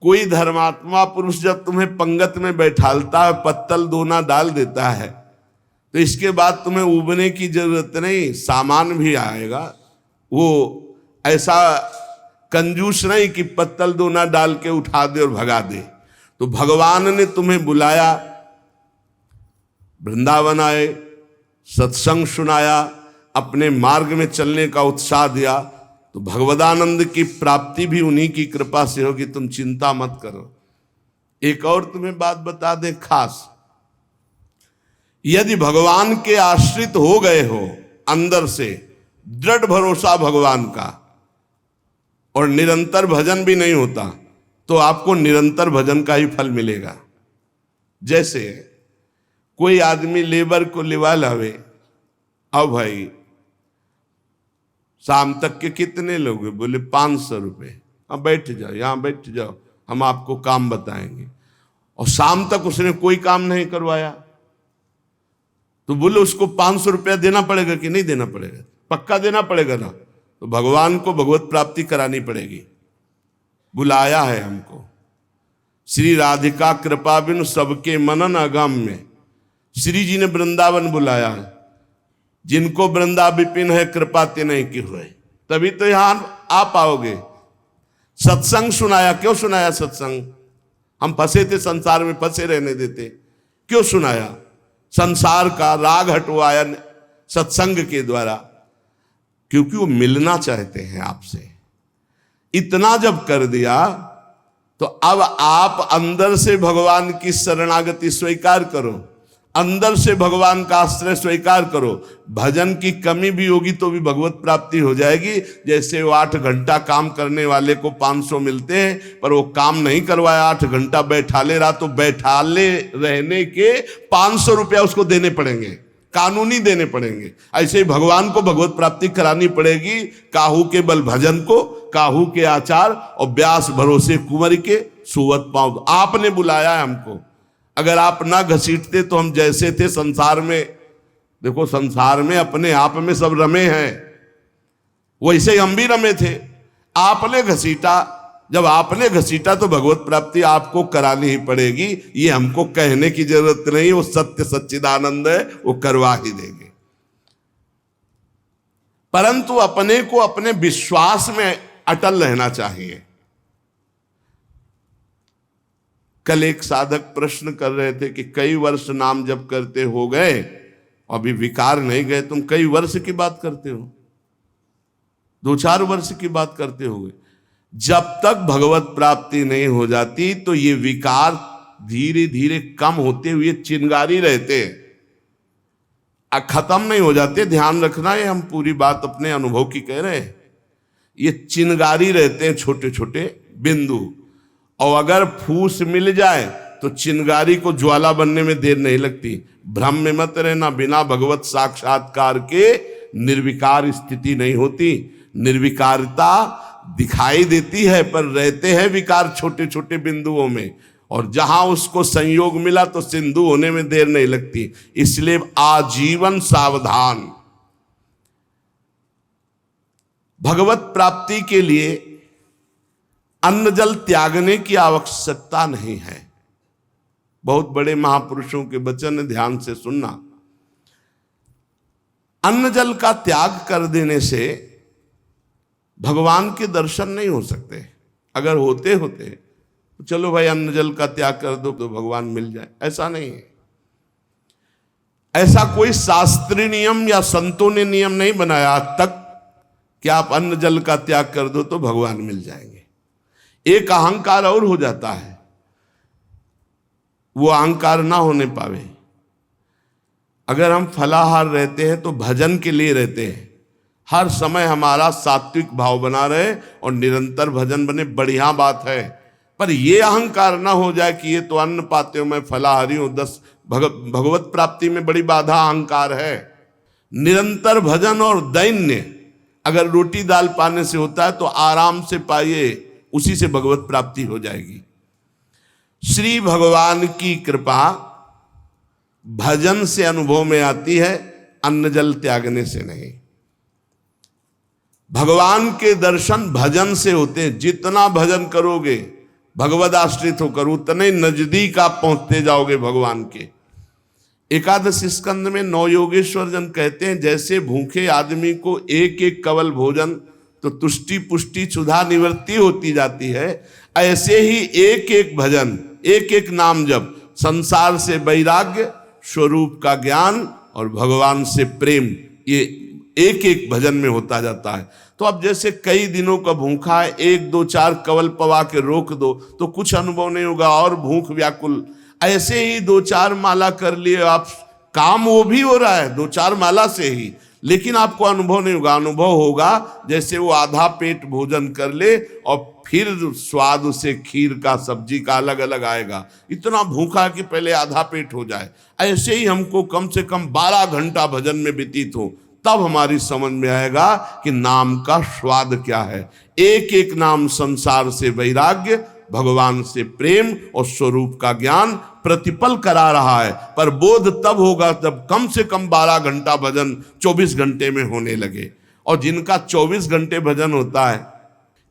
A: कोई धर्मात्मा पुरुष जब तुम्हें पंगत में बैठालता है, पत्तल दोना डाल देता है, तो इसके बाद तुम्हें उबने की जरूरत नहीं, सामान भी आएगा। वो ऐसा कंजूस नहीं कि पत्तल दोना डाल के उठा दे और भगा दे। तो भगवान ने तुम्हें बुलाया, वृंदावन आए, सत्संग सुनाया, अपने मार्ग में चलने का उत्साह दिया, तो भगवदानंद की प्राप्ति भी उन्हीं की कृपा से होगी। तुम चिंता मत करो। एक और तुम्हें बात बता दें खास, यदि भगवान के आश्रित हो गए हो, अंदर से दृढ़ भरोसा भगवान का, और निरंतर भजन भी नहीं होता, तो आपको निरंतर भजन का ही फल मिलेगा। जैसे कोई आदमी लेबर को लिवा लावे, अब भाई शाम तक के कितने लोग हैं? बोले 500 रुपये। अब बैठ जाओ, यहाँ बैठ जाओ, हम आपको काम बताएंगे। और शाम तक उसने कोई काम नहीं करवाया, तो बोले उसको 500 रुपया देना पड़ेगा कि नहीं देना पड़ेगा? पक्का देना पड़ेगा ना। तो भगवान को भगवत प्राप्ति करानी पड़ेगी। बुलाया है हमको, श्री राधिका कृपा बिनु सबके मनन अगम्य। श्री जी ने वृंदावन बुलाया है। जिनको वृंदा विपिन है कृपा ते नहीं की हुए, तभी तो यहां आ पाओगे। सत्संग सुनाया, क्यों सुनाया सत्संग? हम फंसे थे संसार में, फंसे रहने देते, क्यों सुनाया? संसार का राग हटवाया सत्संग के द्वारा, क्योंकि वो मिलना चाहते हैं आपसे। इतना जब कर दिया तो अब आप अंदर से भगवान की शरणागति स्वीकार करो, अंदर से भगवान का आश्रय स्वीकार करो। भजन की कमी भी होगी तो भी भगवत प्राप्ति हो जाएगी। जैसे वो 8 घंटा काम करने वाले को 500 मिलते हैं, पर वो काम नहीं करवाया, 8 घंटा बैठाले रहा, तो बैठाले रहने के 500 रुपया उसको देने पड़ेंगे, कानूनी देने पड़ेंगे। ऐसे ही भगवान को भगवत प्राप्ति करानी पड़ेगी। काहू के बल भजन को, काहू के आचार, और व्यास भरोसे कुंवर के सुवत पाँव। आपने बुलाया है हमको। अगर आप ना घसीटते तो हम जैसे थे संसार में, देखो संसार में अपने आप में सब रमे हैं, वैसे ही हम भी रमे थे। आपने घसीटा, जब आपने घसीटा तो भगवत प्राप्ति आपको करानी ही पड़ेगी। ये हमको कहने की जरूरत नहीं, वो सत्य सच्चिदानंद है, वो करवा ही देंगे। परंतु अपने को अपने विश्वास में अटल रहना चाहिए। कल एक साधक प्रश्न कर रहे थे कि कई वर्ष नाम जप करते हो गए, अभी विकार नहीं गए, तुम कई वर्ष की बात करते हो? 2-4 वर्ष की बात करते हो। जब तक भगवत प्राप्ति नहीं हो जाती तो ये विकार धीरे धीरे कम होते हुए चिंगारी रहते हैं, खत्म नहीं हो जाते। ध्यान रखना है, हम पूरी बात अपने अनुभव की कह रहे हैं। ये चिंगारी रहते हैं, छोटे छोटे बिंदु, और अगर फूस मिल जाए तो चिंगारी को ज्वाला बनने में देर नहीं लगती। भ्रम में मत रहना, बिना भगवत साक्षात्कार के निर्विकार स्थिति नहीं होती। निर्विकारता दिखाई देती है, पर रहते हैं विकार छोटे छोटे बिंदुओं में, और जहां उसको संयोग मिला तो सिंधु होने में देर नहीं लगती। इसलिए आजीवन सावधान। भगवत प्राप्ति के लिए अन्न जल त्यागने की आवश्यकता नहीं है। बहुत बड़े महापुरुषों के वचन ध्यान से सुनना। अन्न जल का त्याग कर देने से भगवान के दर्शन नहीं हो सकते। अगर होते होते तो चलो भाई अन्न जल का त्याग कर दो तो भगवान मिल जाए, ऐसा नहीं है। ऐसा कोई शास्त्रीय नियम या संतों ने नियम नहीं बनाया आज तक कि आप अन्न जल का त्याग कर दो तो भगवान मिल जाएंगे। एक अहंकार और हो जाता है, वो अहंकार ना होने पावे। अगर हम फलाहार रहते हैं तो भजन के लिए रहते हैं, हर समय हमारा सात्विक भाव बना रहे और निरंतर भजन बने, बढ़िया बात है। पर ये अहंकार ना हो जाए कि ये तो अन्न पाते हो, मैं फलाहारी हूं, 10 भगवत प्राप्ति में बड़ी बाधा अहंकार है। निरंतर भजन और दैन्य अगर रोटी दाल पाने से होता है तो आराम से पाइए, उसी से भगवत प्राप्ति हो जाएगी। श्री भगवान की कृपा भजन से अनुभव में आती है, अन्न जल त्यागने से नहीं। भगवान के दर्शन भजन से होते हैं। जितना भजन करोगे भगवद आश्रित होकर उतने नजदीक आप पहुंचते जाओगे भगवान के। एकादश स्कंद में नौ योगेश्वर जन कहते हैं, जैसे भूखे आदमी को एक एक कवल भोजन तो तुष्टि पुष्टि क्षुधा निवृत्ति होती जाती है, ऐसे ही एक एक भजन, एक एक नाम जप संसार से वैराग्य, स्वरूप का ज्ञान और भगवान से प्रेम, ये एक एक भजन में होता जाता है। तो अब जैसे कई दिनों का भूखा है, 1 2 4 कवल पवा के रोक दो तो कुछ अनुभव नहीं होगा और भूख व्याकुल। ऐसे ही 2 4 माला कर लिए आप, काम वो भी हो रहा है 2 4 माला से ही, लेकिन आपको अनुभव नहीं होगा। अनुभव होगा जैसे वो आधा पेट भोजन कर ले और फिर स्वाद उसे खीर का सब्जी का अलग अलग आएगा, इतना भूखा कि पहले आधा पेट हो जाए। ऐसे ही हमको कम से कम 12 घंटा भजन में व्यतीत हो, तब हमारी समझ में आएगा कि नाम का स्वाद क्या है। एक एक नाम संसार से वैराग्य, भगवान से प्रेम और स्वरूप का ज्ञान प्रतिपल करा रहा है। पर बोध तब होगा जब कम से कम 12 घंटा भजन 24 घंटे में होने लगे। और जिनका 24 घंटे भजन होता है,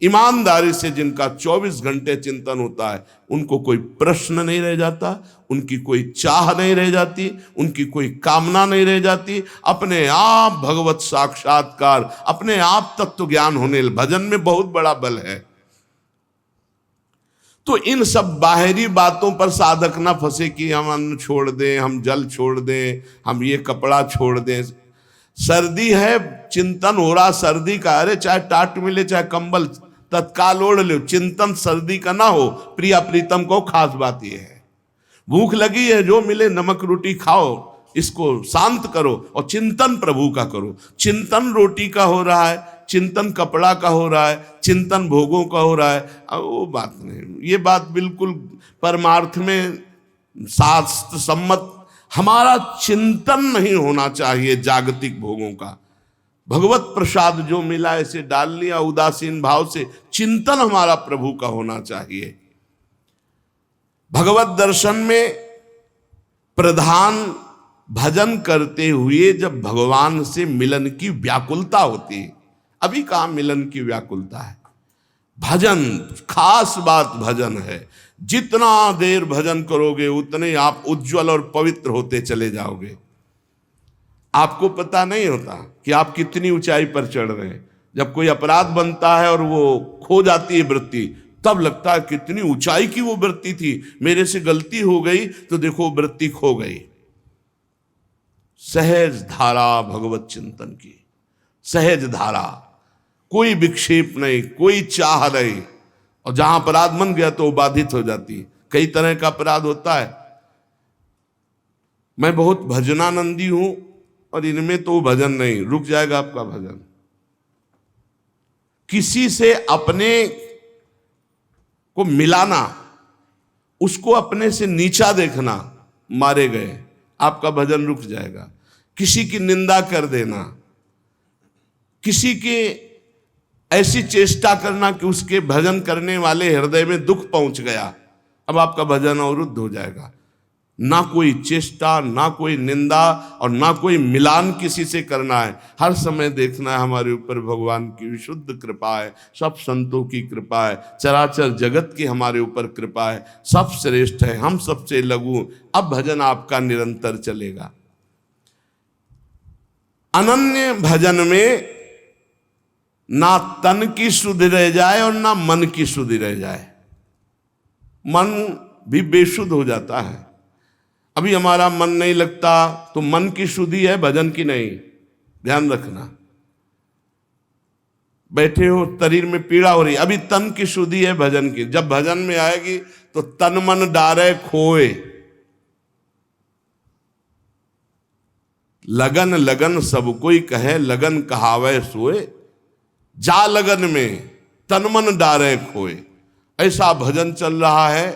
A: ईमानदारी से जिनका 24 घंटे चिंतन होता है, उनको कोई प्रश्न नहीं रह जाता, उनकी कोई चाह नहीं रह जाती, उनकी कोई कामना नहीं रह जाती। अपने आप भगवत साक्षात्कार, अपने आप तत्व ज्ञान होने, भजन में बहुत बड़ा बल है। तो इन सब बाहरी बातों पर साधक ना फंसे कि हम अन्न छोड़ दें, हम जल छोड़ दें, हम ये कपड़ा छोड़ दें। सर्दी है, चिंतन हो रहा सर्दी का, अरे चाहे टाट मिले चाहे कंबल तत्काल ओढ़ लो, चिंतन सर्दी का ना हो। प्रिया प्रीतम को खास बात यह है, भूख लगी है जो मिले नमक रोटी खाओ, इसको शांत करो और चिंतन प्रभु का करो। चिंतन रोटी का हो रहा है, चिंतन कपड़ा का हो रहा है, चिंतन भोगों का हो रहा है, वो बात नहीं। ये बात बिल्कुल परमार्थ में शास्त्र सम्मत, हमारा चिंतन नहीं होना चाहिए जागतिक भोगों का। भगवत प्रसाद जो मिला इसे डाल लिया उदासीन भाव से, चिंतन हमारा प्रभु का होना चाहिए। भगवत दर्शन में प्रधान भजन करते हुए जब भगवान से मिलन की व्याकुलता होती है, अभी कहाँ मिलन की व्याकुलता है। भजन खास बात भजन है, जितना देर भजन करोगे उतने आप उज्जवल और पवित्र होते चले जाओगे। आपको पता नहीं होता कि आप कितनी ऊंचाई पर चढ़ रहे हैं। जब कोई अपराध बनता है और वो खो जाती है वृत्ति, तब लगता है कितनी ऊंचाई की वो वृत्ति थी, मेरे से गलती हो गई तो देखो वृत्ति खो गई। सहज धारा भगवत चिंतन की, सहज धारा, कोई विक्षेप नहीं, कोई चाह नहीं। और जहां अपराध बन गया तो वो बाधित हो जाती है। कई तरह का अपराध होता है। मैं बहुत भजनानंदी हूं और इनमें तो भजन नहीं, रुक जाएगा आपका भजन। किसी से अपने को मिलाना, उसको अपने से नीचा देखना, मारे गए, आपका भजन रुक जाएगा। किसी की निंदा कर देना, किसी के ऐसी चेष्टा करना कि उसके भजन करने वाले हृदय में दुख पहुंच गया, अब आपका भजन अवरुद्ध हो जाएगा। ना कोई चेष्टा, ना कोई निंदा और ना कोई मिलान किसी से करना है। हर समय देखना है हमारे ऊपर भगवान की विशुद्ध कृपा है, सब संतों की कृपा है, चराचर जगत की हमारे ऊपर कृपा है, सब श्रेष्ठ है, हम सबसे लघु। अब भजन आपका निरंतर चलेगा। अनन्य भजन में ना तन की शुद्धि रह जाए और ना मन की शुद्धि रह जाए। मन भी बेशुद्ध हो जाता है। अभी हमारा मन नहीं लगता तो मन की शुद्धि है, भजन की नहीं, ध्यान रखना। बैठे हो, शरीर में पीड़ा हो रही, अभी तन की शुद्धि है, भजन की। जब भजन में आएगी तो तन मन डारे खोए। लगन लगन सब कोई कहे, लगन कहावे सोए। जा लगन में तन मन डारे खोए। ऐसा भजन चल रहा है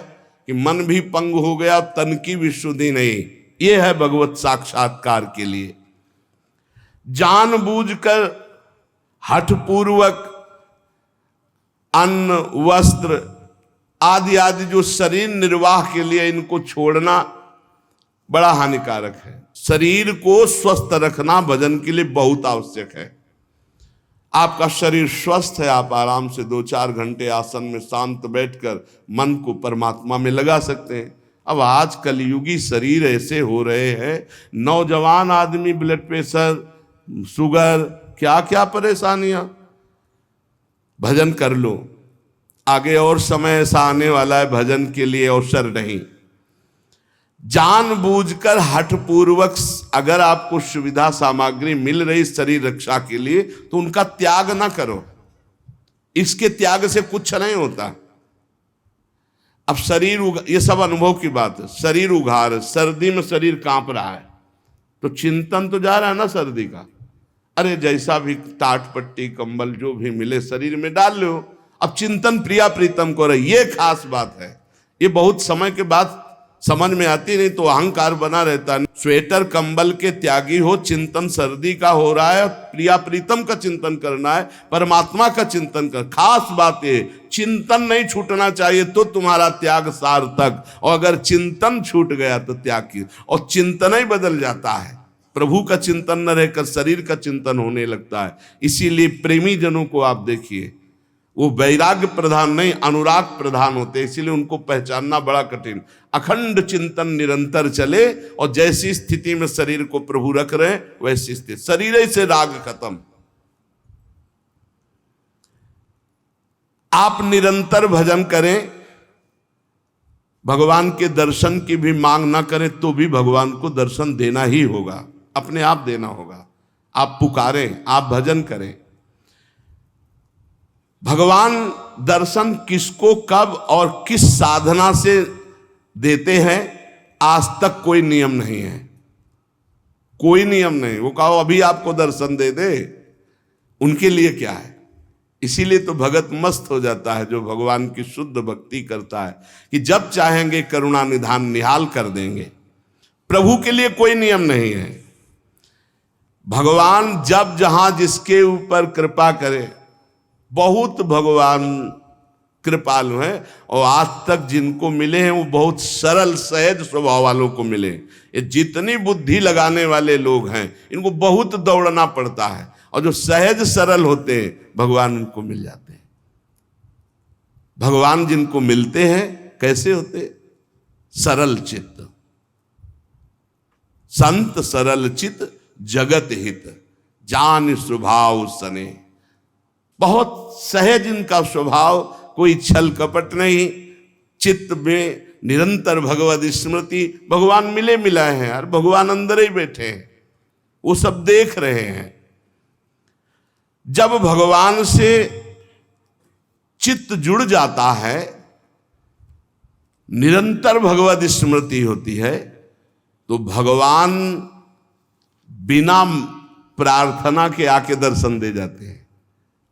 A: कि मन भी पंग हो गया, तन की भी शुद्धि नहीं। यह है भगवत साक्षात्कार के लिए। जानबूझकर हठपूर्वक अन्न, वस्त्र आदि आदि जो शरीर निर्वाह के लिए इनको छोड़ना बड़ा हानिकारक है। शरीर को स्वस्थ रखना भजन के लिए बहुत आवश्यक है। आपका शरीर स्वस्थ है, आप आराम से 2-4 घंटे आसन में शांत बैठकर मन को परमात्मा में लगा सकते हैं। अब आज कलयुगी शरीर ऐसे हो रहे हैं, नौजवान आदमी ब्लड प्रेशर, शुगर, क्या क्या परेशानियां। भजन कर लो, आगे और समय ऐसा आने वाला है भजन के लिए अवसर नहीं। जानबूझकर हठपूर्वक अगर आपको सुविधा सामग्री मिल रही शरीर रक्षा के लिए तो उनका त्याग ना करो। इसके त्याग से कुछ नहीं होता। अब शरीर ये सब अनुभव की बात है। शरीर उघार, सर्दी में शरीर कांप रहा है तो चिंतन तो जा रहा है ना सर्दी का। अरे जैसा भी टाट पट्टी कंबल जो भी मिले शरीर में डाल लो। अब चिंतन प्रिया प्रीतम को रहे, ये खास बात है। ये बहुत समय के बाद समझ में आती, नहीं तो अहंकार बना रहता है। स्वेटर कंबल के त्यागी हो, चिंतन सर्दी का हो रहा है, प्रिया प्रीतम का चिंतन करना है, परमात्मा का चिंतन कर। खास बात है चिंतन नहीं छूटना चाहिए तो तुम्हारा त्याग सार्थक, और अगर चिंतन छूट गया तो त्याग की, और चिंतन ही बदल जाता है। प्रभु का चिंतन न रहकर शरीर का चिंतन होने लगता है। इसीलिए प्रेमी जनों को आप देखिए, वो वैराग्य प्रधान नहीं अनुराग प्रधान होते, इसीलिए उनको पहचानना बड़ा कठिन। अखंड चिंतन निरंतर चले और जैसी स्थिति में शरीर को प्रभु रख रहे हैं वैसी स्थिति, शरीर से राग खत्म। आप निरंतर भजन करें, भगवान के दर्शन की भी मांग ना करें तो भी भगवान को दर्शन देना ही होगा, अपने आप देना होगा। आप पुकारें, आप भजन करें। भगवान दर्शन किसको कब और किस साधना से देते हैं आज तक कोई नियम नहीं है, कोई नियम नहीं। वो कहो अभी आपको दर्शन दे दे, उनके लिए क्या है। इसीलिए तो भगत मस्त हो जाता है जो भगवान की शुद्ध भक्ति करता है कि जब चाहेंगे करुणा निधान निहाल कर देंगे। प्रभु के लिए कोई नियम नहीं है। भगवान जब जहां जिसके ऊपर कृपा करे, बहुत भगवान कृपालु हैं और आज तक जिनको मिले हैं वो बहुत सरल सहज स्वभाव वालों को मिले। ये जितनी बुद्धि लगाने वाले लोग हैं इनको बहुत दौड़ना पड़ता है, और जो सहज सरल होते हैं भगवान उनको मिल जाते हैं। भगवान जिनको मिलते हैं कैसे होते? सरल चित्त। संत सरल चित्त जगत हित, जान स्वभाव सने। बहुत सहज इनका स्वभाव, कोई छल कपट नहीं, चित्त में निरंतर भगवत स्मृति। भगवान मिले मिलाए हैं यार, भगवान अंदर ही बैठे हैं, वो सब देख रहे हैं। जब भगवान से चित्त जुड़ जाता है, निरंतर भगवत स्मृति होती है, तो भगवान बिना प्रार्थना के आके दर्शन दे जाते हैं।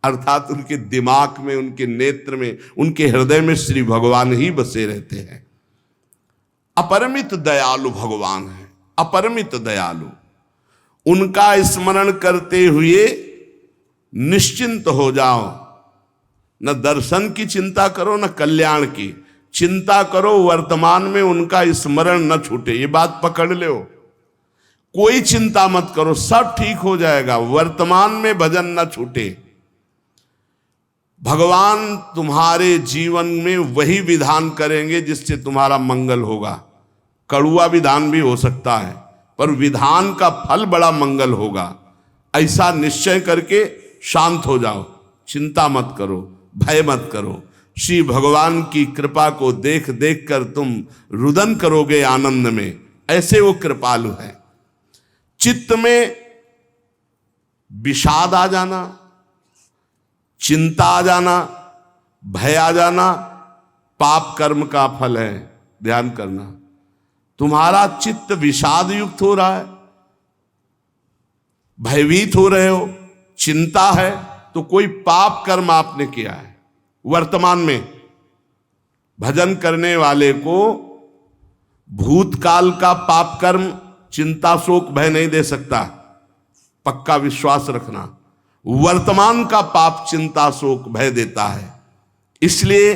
A: अर्थात उनके दिमाग में, उनके नेत्र में, उनके हृदय में श्री भगवान ही बसे रहते हैं। अपरिमित दयालु भगवान है, अपरिमित दयालु। उनका स्मरण करते हुए निश्चिंत हो जाओ, न दर्शन की चिंता करो न कल्याण की चिंता करो, वर्तमान में उनका स्मरण न छूटे। ये बात पकड़ लो, कोई चिंता मत करो, सब ठीक हो जाएगा, वर्तमान में भजन न छूटे। भगवान तुम्हारे जीवन में वही विधान करेंगे जिससे तुम्हारा मंगल होगा। कड़ुआ विधान भी हो सकता है, पर विधान का फल बड़ा मंगल होगा। ऐसा निश्चय करके शांत हो जाओ, चिंता मत करो, भय मत करो। श्री भगवान की कृपा को देख देख कर तुम रुदन करोगे आनंद में, ऐसे वो कृपालु है। चित्त में विषाद आ जाना, चिंता आ जाना, भय आ जाना, पाप कर्म का फल है। ध्यान करना, तुम्हारा चित्त विषाद युक्त हो रहा है, भयभीत हो रहे हो, चिंता है, तो कोई पाप कर्म आपने किया है। वर्तमान में भजन करने वाले को भूतकाल का पाप कर्म चिंता शोक भय नहीं दे सकता, पक्का विश्वास रखना। वर्तमान का पाप चिंता शोक भय देता है। इसलिए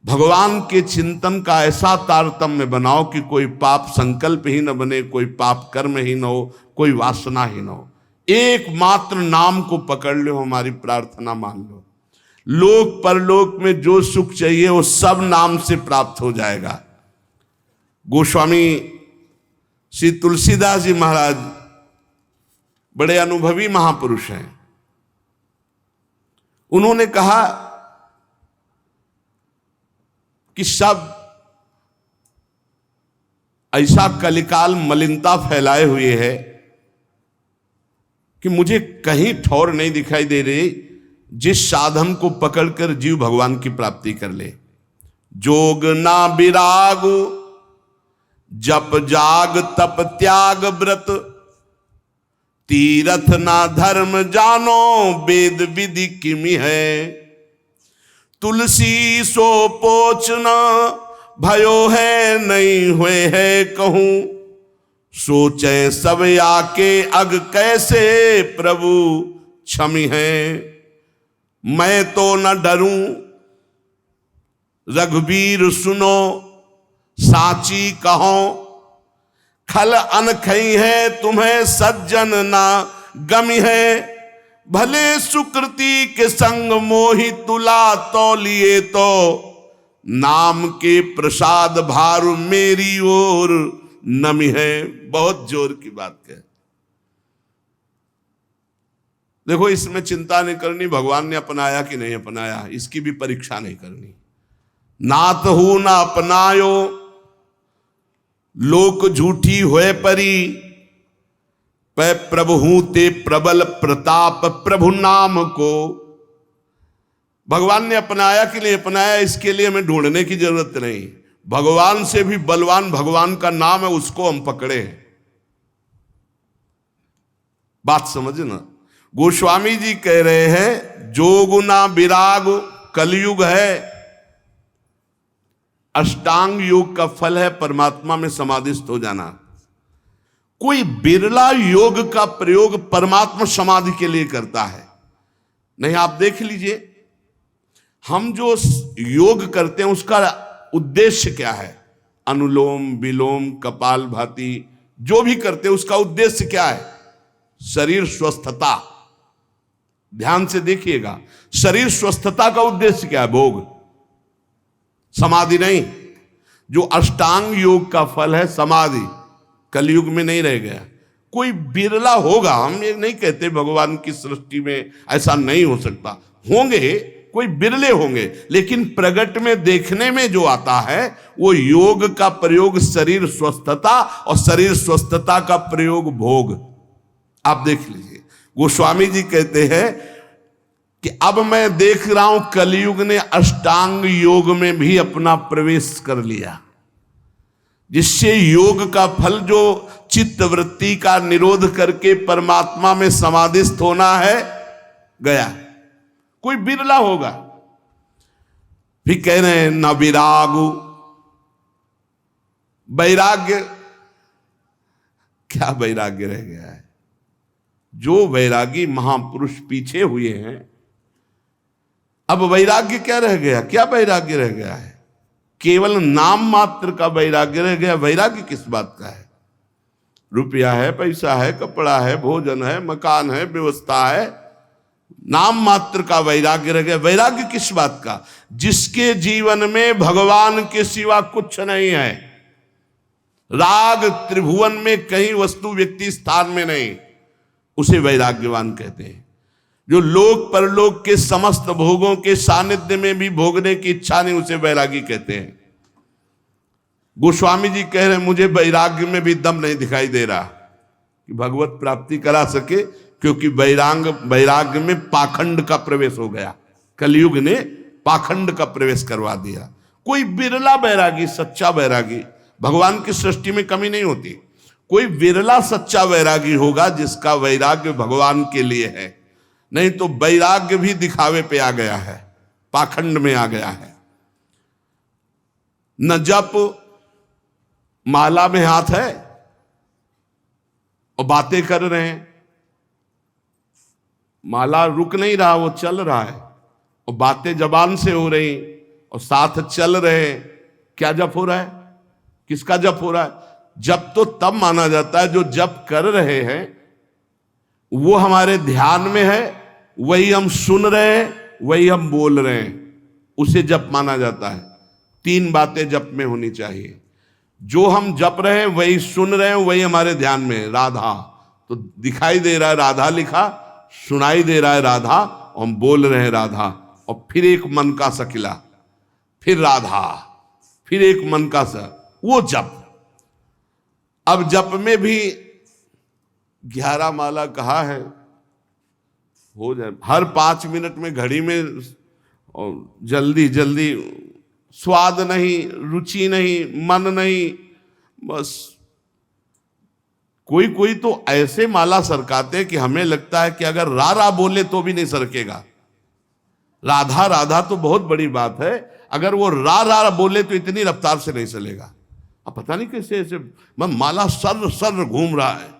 A: भगवान के चिंतन का ऐसा तारतम्य बनाओ कि कोई पाप संकल्प ही न बने, कोई पाप कर्म ही न हो, कोई वासना ही न हो। एकमात्र नाम को पकड़ लो, हमारी प्रार्थना मान लो। लोक परलोक में जो सुख चाहिए वो सब नाम से प्राप्त हो जाएगा। गोस्वामी श्री तुलसीदास जी महाराज बड़े अनुभवी महापुरुष हैं। उन्होंने कहा कि सब ऐसा कलिकाल मलिनता फैलाए हुए है कि मुझे कहीं ठौर नहीं दिखाई दे रही जिस साधन को पकड़कर जीव भगवान की प्राप्ति कर ले। जोग ना विराग, जप जाग तप त्याग व्रत, तीरथ ना धर्म जानो, वेद विधि किमि है। तुलसी सो पोचना भयो है, नहीं हुए है कहूं, सोचे सब आके अग कैसे प्रभु क्षमि है। मैं तो न डरूं रघुवीर सुनो, साची कहो, खल अनखई है तुम्हें सज्जन ना गमी है। भले सुकृति के संग मोहि तुला तौलिए, तो नाम के प्रसाद भारू मेरी ओर नमी है। बहुत जोर की बात कह। देखो, इसमें चिंता नहीं करनी भगवान ने अपनाया कि नहीं अपनाया, इसकी भी परीक्षा नहीं करनी। नात हूं ना अपनायो, लोक झूठी होए परी, पै प्रभु हूं ते प्रबल प्रताप प्रभु नाम को। भगवान ने अपनाया कि नहीं अपनाया, इसके लिए हमें ढूंढने की जरूरत नहीं। भगवान से भी बलवान भगवान का नाम है, उसको हम पकड़े हैं। बात समझना। गोस्वामी जी कह रहे हैं जोगुना विराग कलयुग है, अष्टांग योग का फल है परमात्मा में समाधिस्थ हो जाना। कोई बिरला योग का प्रयोग परमात्मा समाधि के लिए करता है। नहीं, आप देख लीजिए, हम जो योग करते हैं उसका उद्देश्य क्या है? अनुलोम विलोम कपालभाति जो भी करते हैं उसका उद्देश्य क्या है? शरीर स्वस्थता। ध्यान से देखिएगा, शरीर स्वस्थता का उद्देश्य क्या है? भोग, समाधि नहीं। जो अष्टांग योग का फल है समाधि, कलयुग में नहीं रह गया। कोई बिरला होगा, हम ये नहीं कहते भगवान की सृष्टि में ऐसा नहीं हो सकता, होंगे, कोई बिरले होंगे, लेकिन प्रगट में देखने में जो आता है वो योग का प्रयोग शरीर स्वस्थता और शरीर स्वस्थता का प्रयोग भोग। आप देख लीजिए, गोस्वामी जी कहते हैं कि अब मैं देख रहा हूं कलयुग ने अष्टांग योग में भी अपना प्रवेश कर लिया, जिससे योग का फल जो चित्त वृत्ति का निरोध करके परमात्मा में समाधिस्थ होना है गया। कोई बिरला होगा। फिर कह रहे हैं न विरागु, वैराग्य, क्या वैराग्य रह गया है? जो वैरागी महापुरुष पीछे हुए हैं अब वैराग्य क्या रह गया? क्या वैराग्य रह गया है? केवल नाम मात्र का वैराग्य रह गया। वैराग्य किस बात का है? रुपया है, पैसा है, कपड़ा है, भोजन है, मकान है, व्यवस्था है, नाम मात्र का वैराग्य रह गया। वैराग्य किस बात का? जिसके जीवन में भगवान के सिवा कुछ नहीं है, राग त्रिभुवन में कहीं वस्तु व्यक्ति स्थान में नहीं, उसे वैराग्यवान कहते हैं। जो लोक परलोक के समस्त भोगों के सानिध्य में भी भोगने की इच्छा नहीं, उसे वैरागी कहते हैं। गोस्वामी जी कह रहे हैं मुझे वैराग्य में भी दम नहीं दिखाई दे रहा कि भगवत प्राप्ति करा सके, क्योंकि वैराग्य में पाखंड का प्रवेश हो गया। कलयुग ने पाखंड का प्रवेश करवा दिया। कोई बिरला वैरागी, सच्चा वैरागी, भगवान की सृष्टि में कमी नहीं होती, कोई विरला सच्चा वैरागी होगा जिसका वैराग्य भगवान के लिए है। नहीं तो वैराग्य भी दिखावे पे आ गया है, पाखंड में आ गया है। न जप, माला में हाथ है और बातें कर रहे हैं, माला रुक नहीं रहा, वो चल रहा है, और बातें जबान से हो रही और साथ चल रहे हैं। क्या जप हो रहा है? किसका जप हो रहा है? जप तो तब माना जाता है जो जप कर रहे हैं वो हमारे ध्यान में है, वही हम सुन रहे हैं, वही हम बोल रहे हैं, उसे जप माना जाता है। 3 बातें जप में होनी चाहिए। जो हम जप रहे हैं, वही सुन रहे हैं, वही हमारे ध्यान में है। राधा तो दिखाई दे रहा है, राधा लिखा, सुनाई दे रहा है राधा, और हम बोल रहे हैं राधा, और फिर एक मन का सकिला, फिर राधा, फिर एक मन का सा, वो जप। अब जप में भी 11 माला कहा है, हो जाए हर 5 मिनट में घड़ी में, और जल्दी जल्दी, स्वाद नहीं, रुचि नहीं, मन नहीं, बस। कोई कोई तो ऐसे माला सरकाते कि हमें लगता है कि अगर रा बोले तो भी नहीं सरकेगा। राधा राधा तो बहुत बड़ी बात है, अगर वो रा बोले तो इतनी रफ्तार से नहीं चलेगा। अब पता नहीं कैसे ऐसे माला सर सर घूम रहा है।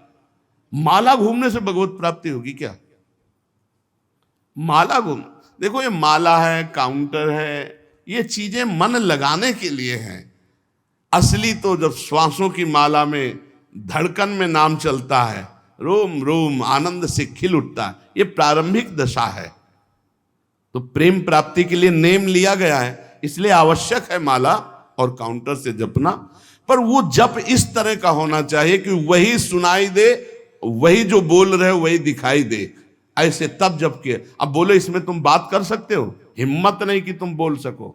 A: माला घूमने से भगवत प्राप्ति होगी क्या? माला घूम, देखो ये माला है, काउंटर है, ये चीजें मन लगाने के लिए हैं। असली तो जब श्वासों की माला में, धड़कन में नाम चलता है, रोम रोम आनंद से खिल उठता है, ये प्रारंभिक दशा है। तो प्रेम प्राप्ति के लिए नेम लिया गया है, इसलिए आवश्यक है माला और काउंटर से जपना। पर वो जप इस तरह का होना चाहिए कि वही सुनाई दे, वही जो बोल रहे हो वही दिखाई दे, ऐसे तब जप किए। अब बोलो इसमें तुम बात कर सकते हो? हिम्मत नहीं कि तुम बोल सको,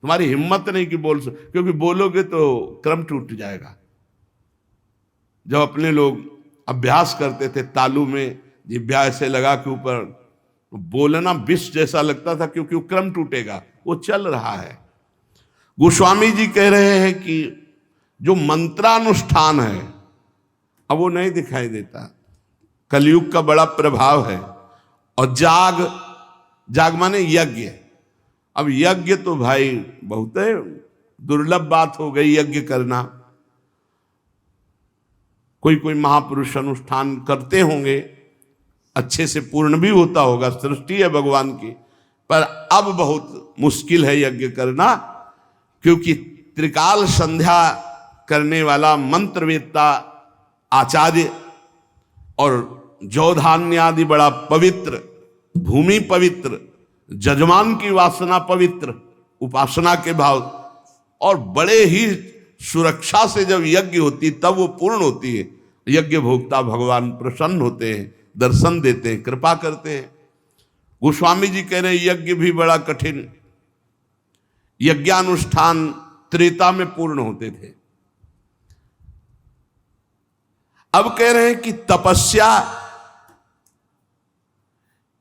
A: तुम्हारी हिम्मत नहीं कि बोल सको, क्योंकि बोलोगे तो क्रम टूट जाएगा। जब अपने लोग अभ्यास करते थे तालू में जिभ्या ऐसे लगा के ऊपर, बोलना विष जैसा लगता था, क्योंकि वो क्रम टूटेगा, वो चल रहा है। गोस्वामी जी कह रहे हैं कि जो मंत्रानुष्ठान है अब वो नहीं दिखाई देता, कलयुग का बड़ा प्रभाव है। और जाग माने यज्ञ। अब यज्ञ तो भाई बहुत दुर्लभ बात हो गई यज्ञ करना। कोई कोई महापुरुष अनुष्ठान करते होंगे, अच्छे से पूर्ण भी होता होगा, सृष्टि है भगवान की, पर अब बहुत मुश्किल है यज्ञ करना, क्योंकि त्रिकाल संध्या करने वाला मंत्रवेत्ता आचार्य और जौधान्य आदि बड़ा पवित्र, भूमि पवित्र, जजमान की वासना पवित्र, उपासना के भाव, और बड़े ही सुरक्षा से जब यज्ञ होती तब वो पूर्ण होती है। यज्ञ भोक्ता भगवान प्रसन्न होते हैं, दर्शन देते हैं, कृपा करते हैं। गोस्वामी जी कह रहे हैं यज्ञ भी बड़ा कठिन, यज्ञानुष्ठान त्रेता में पूर्ण होते थे। अब कह रहे हैं कि तपस्या,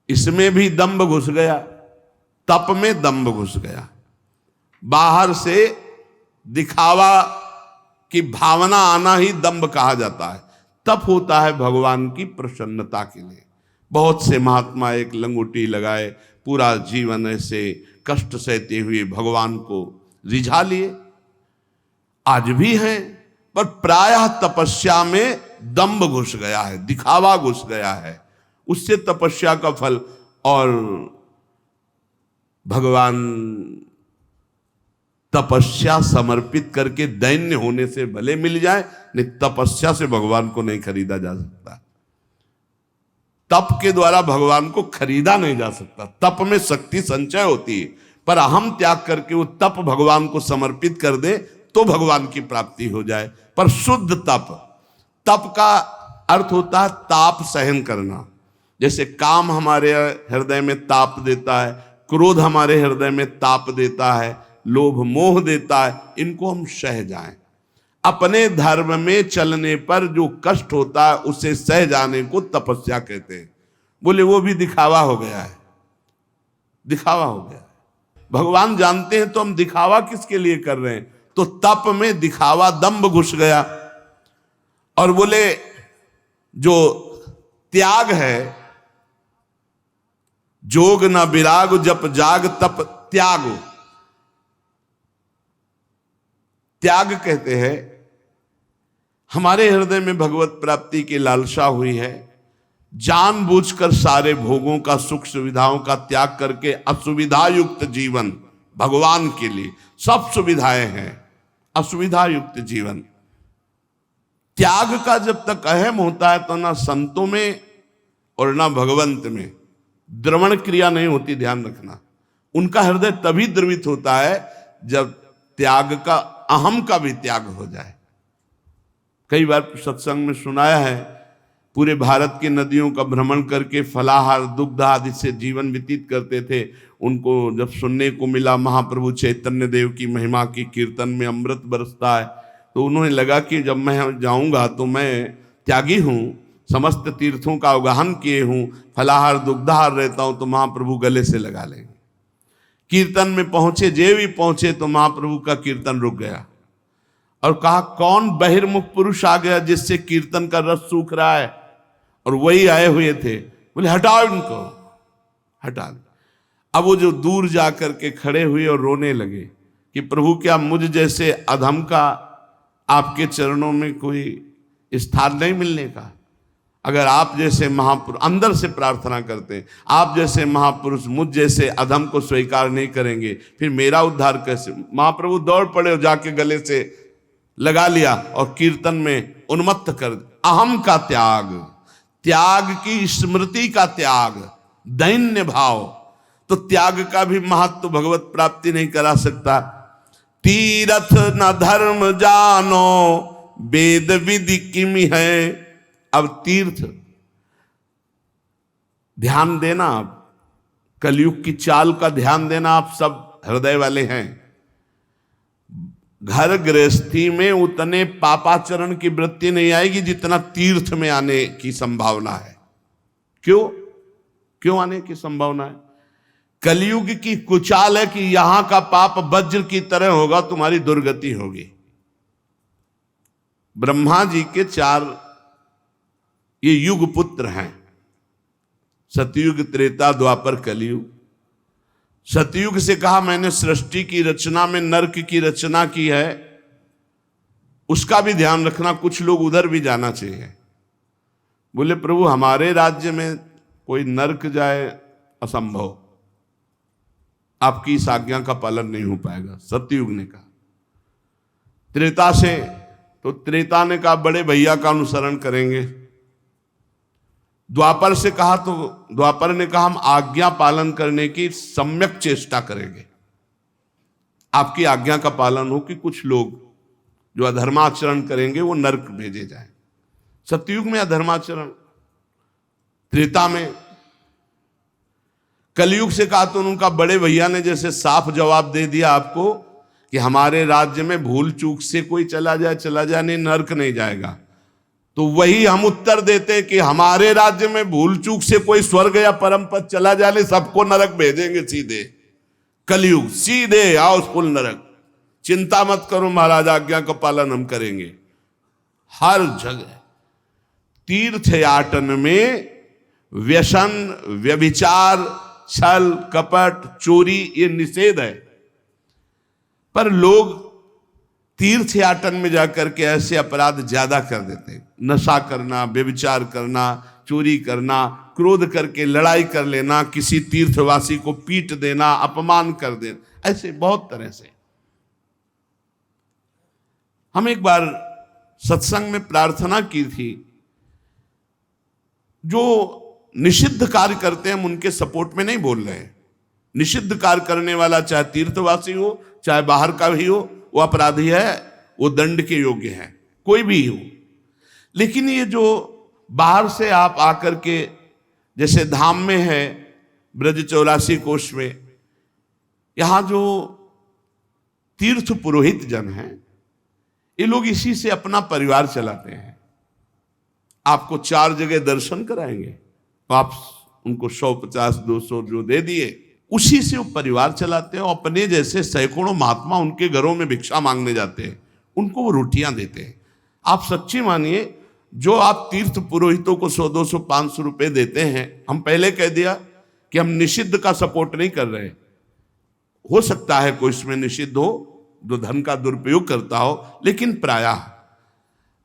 A: इसमें भी दंभ घुस गया, तप में दंभ घुस गया। बाहर से दिखावा की भावना आना ही दंभ कहा जाता है। तप होता है भगवान की प्रसन्नता के लिए। बहुत से महात्मा एक लंगोटी लगाए पूरा जीवन ऐसे कष्ट सहते हुए भगवान को रिझा लिए, आज भी हैं, पर प्रायः तपस्या में दंभ घुस गया है, दिखावा घुस गया है। उससे तपस्या का फल और भगवान तपस्या समर्पित करके दैन्य होने से भले मिल जाए, नहीं तपस्या से भगवान को नहीं खरीदा जा सकता। तप के द्वारा भगवान को खरीदा नहीं जा सकता। तप में शक्ति संचय होती है, पर अहम त्याग करके वो तप भगवान को समर्पित कर दे तो भगवान की प्राप्ति हो जाए। पर शुद्ध तप, तप का अर्थ होता है ताप सहन करना। जैसे काम हमारे हृदय में ताप देता है, क्रोध हमारे हृदय में ताप देता है, लोभ मोह देता है, इनको हम सह जाएं। अपने धर्म में चलने पर जो कष्ट होता है उसे सह जाने को तपस्या कहते हैं। बोले वो भी दिखावा हो गया है, दिखावा हो गया है। भगवान जानते हैं तो हम दिखावा किसके लिए कर रहे हैं? तो तप में दिखावा, दंभ घुस गया। और बोले जो त्याग है, जोग न विराग जप जाग तप त्याग, त्याग कहते हैं हमारे हृदय में भगवत प्राप्ति की लालसा हुई है, जानबूझकर सारे भोगों का, सुख सुविधाओं का त्याग करके असुविधा युक्त जीवन, भगवान के लिए सब सुविधाएं हैं, असुविधा युक्त जीवन। त्याग का जब तक अहम होता है तो ना संतों में और ना भगवंत में द्रवण क्रिया नहीं होती, ध्यान रखना। उनका हृदय तभी द्रवित होता है जब त्याग का, अहम का भी त्याग हो जाए। कई बार सत्संग में सुनाया है, पूरे भारत की नदियों का भ्रमण करके फलाहार दुग्ध आदि से जीवन व्यतीत करते थे। उनको जब सुनने को मिला महाप्रभु चैतन्य देव की महिमा की कीर्तन में अमृत बरसता है, तो उन्हें लगा कि जब मैं जाऊंगा तो मैं त्यागी हूँ, समस्त तीर्थों का अवगाहन किए हूँ, फलाहार दुग्धाहार रहता हूँ, तो महाप्रभु गले से लगा लेंगे। कीर्तन में पहुंचे, जे भी पहुंचे तो महाप्रभु का कीर्तन रुक गया और कहा कौन बहिर्मुख पुरुष आ गया जिससे कीर्तन का रस सूख रहा है? और वही आए हुए थे। बोले हटाओ इनको, हटा दो। अब वो जो दूर जा करके खड़े हुए और रोने लगे कि प्रभु क्या मुझ जैसे अधम का आपके चरणों में कोई स्थान नहीं मिलने का? अगर आप जैसे महापुरुष, अंदर से प्रार्थना करते हैं, आप जैसे महापुरुष मुझ जैसे अधम को स्वीकार नहीं करेंगे, फिर मेरा उद्धार कैसे? महाप्रभु दौड़ पड़े और जाके गले से लगा लिया और कीर्तन में उन्मत्त कर। अहम का त्याग, त्याग की स्मृति का त्याग, दैन्य भाव। तो त्याग का भी महत्व भगवत प्राप्ति नहीं करा सकता। तीरथ न धर्म जानो वेद विधि किमि है। अब तीर्थ, ध्यान देना, आप कलयुग की चाल का ध्यान देना, आप सब हृदय वाले हैं। घर गृहस्थी में उतने पापाचरण की वृत्ति नहीं आएगी जितना तीर्थ में आने की संभावना है। क्यों आने की संभावना है? कलयुग की कुचाल है कि यहां का पाप वज्र की तरह होगा, तुम्हारी दुर्गति होगी। ब्रह्मा जी के 4 ये युग पुत्र हैं, सतयुग, त्रेता, द्वापर, कलयुग। सतयुग से कहा मैंने सृष्टि की रचना में नरक की रचना की है, उसका भी ध्यान रखना, कुछ लोग उधर भी जाना चाहिए। बोले प्रभु हमारे राज्य में कोई नरक जाए असंभव, आपकी इस आज्ञा का पालन नहीं हो पाएगा। सतयुग ने कहा। त्रेता से, तो त्रेता ने कहा बड़े भैया का अनुसरण करेंगे। द्वापर से कहा तो द्वापर ने कहा हम आज्ञा पालन करने की सम्यक चेष्टा करेंगे, आपकी आज्ञा का पालन हो कि कुछ लोग जो अधर्माचरण करेंगे वो नरक भेजे जाएं। सतयुग में अधर्माचरण, त्रेता में। कलयुग से कहा तो उनका बड़े भैया ने जैसे साफ जवाब दे दिया आपको कि हमारे राज्य में भूल चूक से कोई चला जाए नहीं, नरक नहीं जाएगा। तो वही हम उत्तर देते कि हमारे राज्य में भूल चूक से कोई स्वर्ग या परम पद चला जाए, सबको नरक भेजेंगे सीधे। कलयुग सीधे हाउसफुल नरक, चिंता मत करो महाराज, आज्ञा का पालन हम करेंगे। हर जगह तीर्थयाटन में व्यसन, व्यभिचार, छल कपट, चोरी ये निषेध है, पर लोग तीर्थ याटन में जाकर के ऐसे अपराध ज्यादा कर देते हैं। नशा करना, व्यभिचार करना, चोरी करना, क्रोध करके लड़ाई कर लेना, किसी तीर्थवासी को पीट देना, अपमान कर देना, ऐसे बहुत तरह से। हम एक बार सत्संग में प्रार्थना की थी, जो निषिद्ध कार्य करते हैं हम उनके सपोर्ट में नहीं बोल रहे हैं। निषिद्ध कार्य करने वाला चाहे तीर्थवासी हो चाहे बाहर का भी हो, वो अपराधी है, वो दंड के योग्य है, कोई भी हो। लेकिन ये जो बाहर से आप आकर के, जैसे धाम में है ब्रज 84 कोष में, यहां जो तीर्थ पुरोहित जन हैं, ये लोग इसी से अपना परिवार चलाते हैं। आपको 4 जगह दर्शन कराएंगे, तो आप उनको 100, 50, 200 जो दे दिए, उसी से वो परिवार चलाते हैं। अपने जैसे सैकड़ों महात्मा उनके घरों में भिक्षा मांगने जाते हैं, उनको वो रोटियां देते हैं। आप सच्ची मानिए, जो आप तीर्थ पुरोहितों को 100, 200, 500 रुपए देते हैं, हम पहले कह दिया कि हम निषिद्ध का सपोर्ट नहीं कर रहे। हो सकता है कोई इसमें निषिद्ध हो, जो धन का दुरुपयोग करता हो, लेकिन प्रायः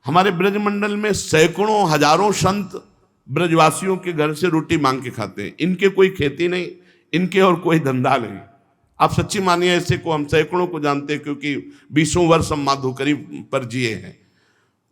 A: हमारे ब्रजमंडल में सैकड़ों हजारों संत ब्रजवासियों के घर से रोटी मांग के खाते हैं। इनके कोई खेती नहीं, इनके और कोई धंधा नहीं। आप सच्ची मानिए, ऐसे को हम सैकड़ों को जानते हैं, क्योंकि 20 वर्ष हम माधुकरी पर जिए हैं।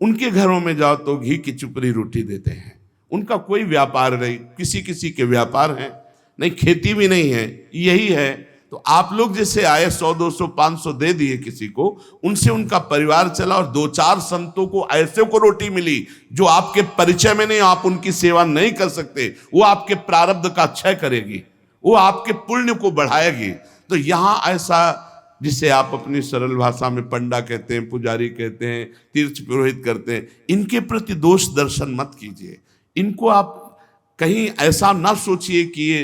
A: उनके घरों में जाओ तो घी की चुपड़ी रोटी देते हैं। उनका कोई व्यापार नहीं, किसी किसी के व्यापार हैं, नहीं खेती भी नहीं है, यही है। तो आप लोग जैसे आए 100, 200, 500 दे दिए किसी को, उनसे उनका परिवार चला, और 2-4 संतों को ऐसे को रोटी मिली जो आपके परिचय में नहीं, आप उनकी सेवा नहीं कर सकते। वो आपके प्रारब्ध का क्षय करेगी, वो आपके पुण्य को बढ़ाएगी। तो यहां ऐसा, जिसे आप अपनी सरल भाषा में पंडा कहते हैं, पुजारी कहते हैं, तीर्थ पुरोहित करते हैं, इनके प्रति दोष दर्शन मत कीजिए। इनको आप कहीं ऐसा ना सोचिए कि ये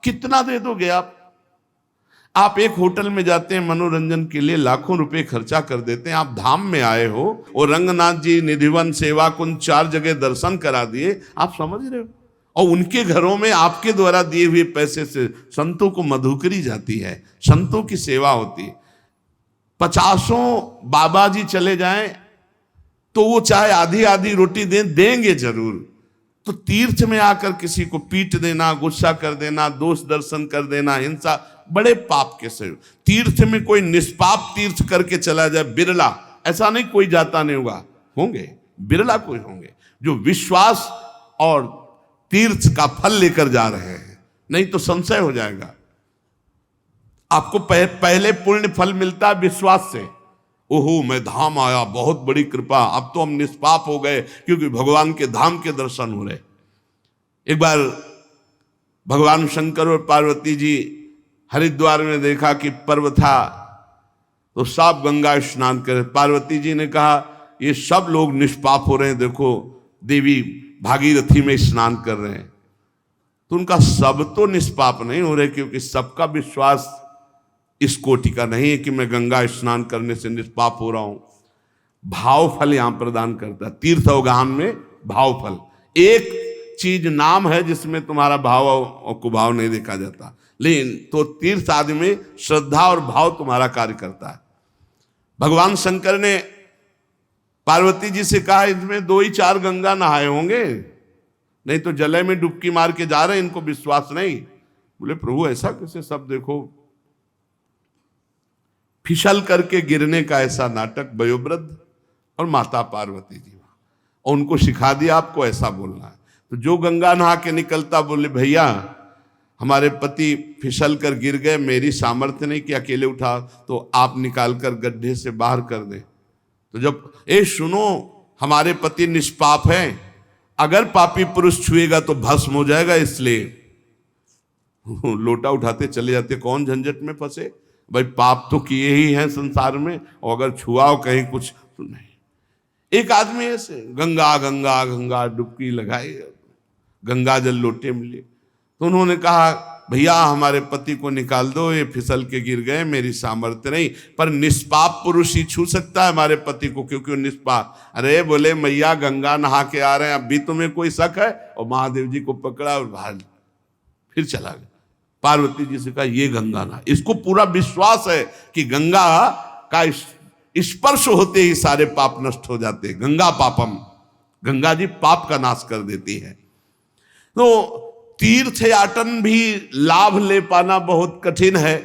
A: कितना दे दोगे आप एक होटल में जाते हैं मनोरंजन के लिए, लाखों रुपए खर्चा कर देते हैं। आप धाम में आए हो और रंगनाथ जी, निधिवन, सेवा कुंज 4 जगह दर्शन करा दिए, आप समझ रहे हो। और उनके घरों में आपके द्वारा दिए हुए पैसे से संतों को मधुकरी जाती है, संतों की सेवा होती है। 50 बाबा जी चले जाएं तो वो चाहे आधी आधी रोटी देंगे जरूर। तो तीर्थ में आकर किसी को पीट देना, गुस्सा कर देना, दोष दर्शन कर देना, हिंसा, बड़े पाप के से। तीर्थ में कोई निष्पाप तीर्थ करके चला जाए, बिरला, ऐसा नहीं कोई जाता नहीं होगा, होंगे बिरला कोई होंगे जो विश्वास और तीर्थ का फल लेकर जा रहे हैं, नहीं तो संशय हो जाएगा। आपको पहले पुण्य फल मिलता है विश्वास से। ओहो, मैं धाम आया, बहुत बड़ी कृपा, अब तो हम निष्पाप हो गए क्योंकि भगवान के धाम के दर्शन हो रहे। एक बार भगवान शंकर और पार्वती जी हरिद्वार में देखा कि पर्व था, तो सब गंगा स्नान करे। पार्वती जी ने कहा, ये सब लोग निष्पाप हो रहे हैं, देखो देवी भागीरथी में स्नान कर रहे हैं। तो उनका सब तो निष्पाप नहीं हो रहे, क्योंकि सबका विश्वास इस कोटि का नहीं है कि मैं गंगा स्नान करने से निष्पाप हो रहा हूं। भाव फल यहां प्रदान करता है तीर्थ अवगाहन में। भाव फल एक चीज नाम है जिसमें तुम्हारा भाव और कुभाव नहीं देखा जाता, लेकिन तो तीर्थ आदि में श्रद्धा और भाव तुम्हारा कार्य करता है। भगवान शंकर ने पार्वती जी से कहा, इसमें 2 ही 4 गंगा नहाए होंगे, नहीं तो जले में डुबकी मार के जा रहे हैं, इनको विश्वास नहीं। बोले प्रभु ऐसा कैसे, सब देखो फिसल करके गिरने का ऐसा नाटक, वयोवृद्ध और माता पार्वती जी, और उनको सिखा दिया आपको ऐसा बोलना है। तो जो गंगा नहा के निकलता, बोले भैया हमारे पति फिसल कर गिर गए, मेरी सामर्थ्य नहीं कि अकेले उठा, तो आप निकाल कर गड्ढे से बाहर कर दें। तो जब सुनो, हमारे पति निष्पाप हैं, अगर पापी पुरुष छुएगा तो भस्म हो जाएगा, इसलिए लोटा उठाते चले जाते, कौन झंझट में फंसे भाई, पाप तो किए ही हैं संसार में, और अगर छुआओ कहीं कुछ तो नहीं। एक आदमी ऐसे गंगा गंगा गंगा डुबकी लगाई, गंगा जल लोटे मिले, तो उन्होंने कहा भैया हमारे पति को निकाल दो, ये फिसल के गिर गए, मेरी सामर्थ्य नहीं, पर निष्पाप पुरुष ही छू सकता है हमारे पति को, क्योंकि वो निष्पाप। अरे बोले मैया गंगा नहा के आ रहे हैं, अब भी तुम्हें कोई शक है? और महादेव जी को पकड़ा और बाहर फिर चला गया। पार्वती जी से कहा ये गंगा नहा, इसको पूरा विश्वास है कि गंगा का स्पर्श होते ही सारे पाप नष्ट हो जाते हैं। गंगा पापम, गंगा जी पाप का नाश कर देती है। तो तीर्थयाटन भी लाभ ले पाना बहुत कठिन है।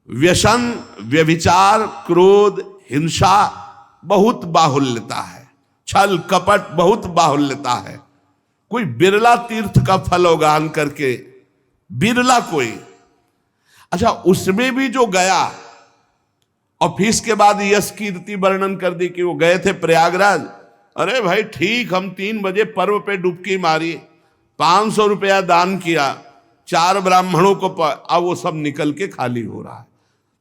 A: व्यसन, व्यभिचार, क्रोध, हिंसा बहुत बाहुल्यता है, छल कपट बहुत बाहुल्यता है। कोई बिरला तीर्थ का फल उगान करके, बिरला कोई। अच्छा, उसमें भी जो गया और फिर इसके बाद यश कीर्ति वर्णन कर दी कि वो गए थे प्रयागराज। अरे भाई ठीक, हम 3 बजे पर्व पे डुबकी मारी, 500 रुपया दान किया, 4 ब्राह्मणों को अब वो सब निकल के खाली हो रहा है।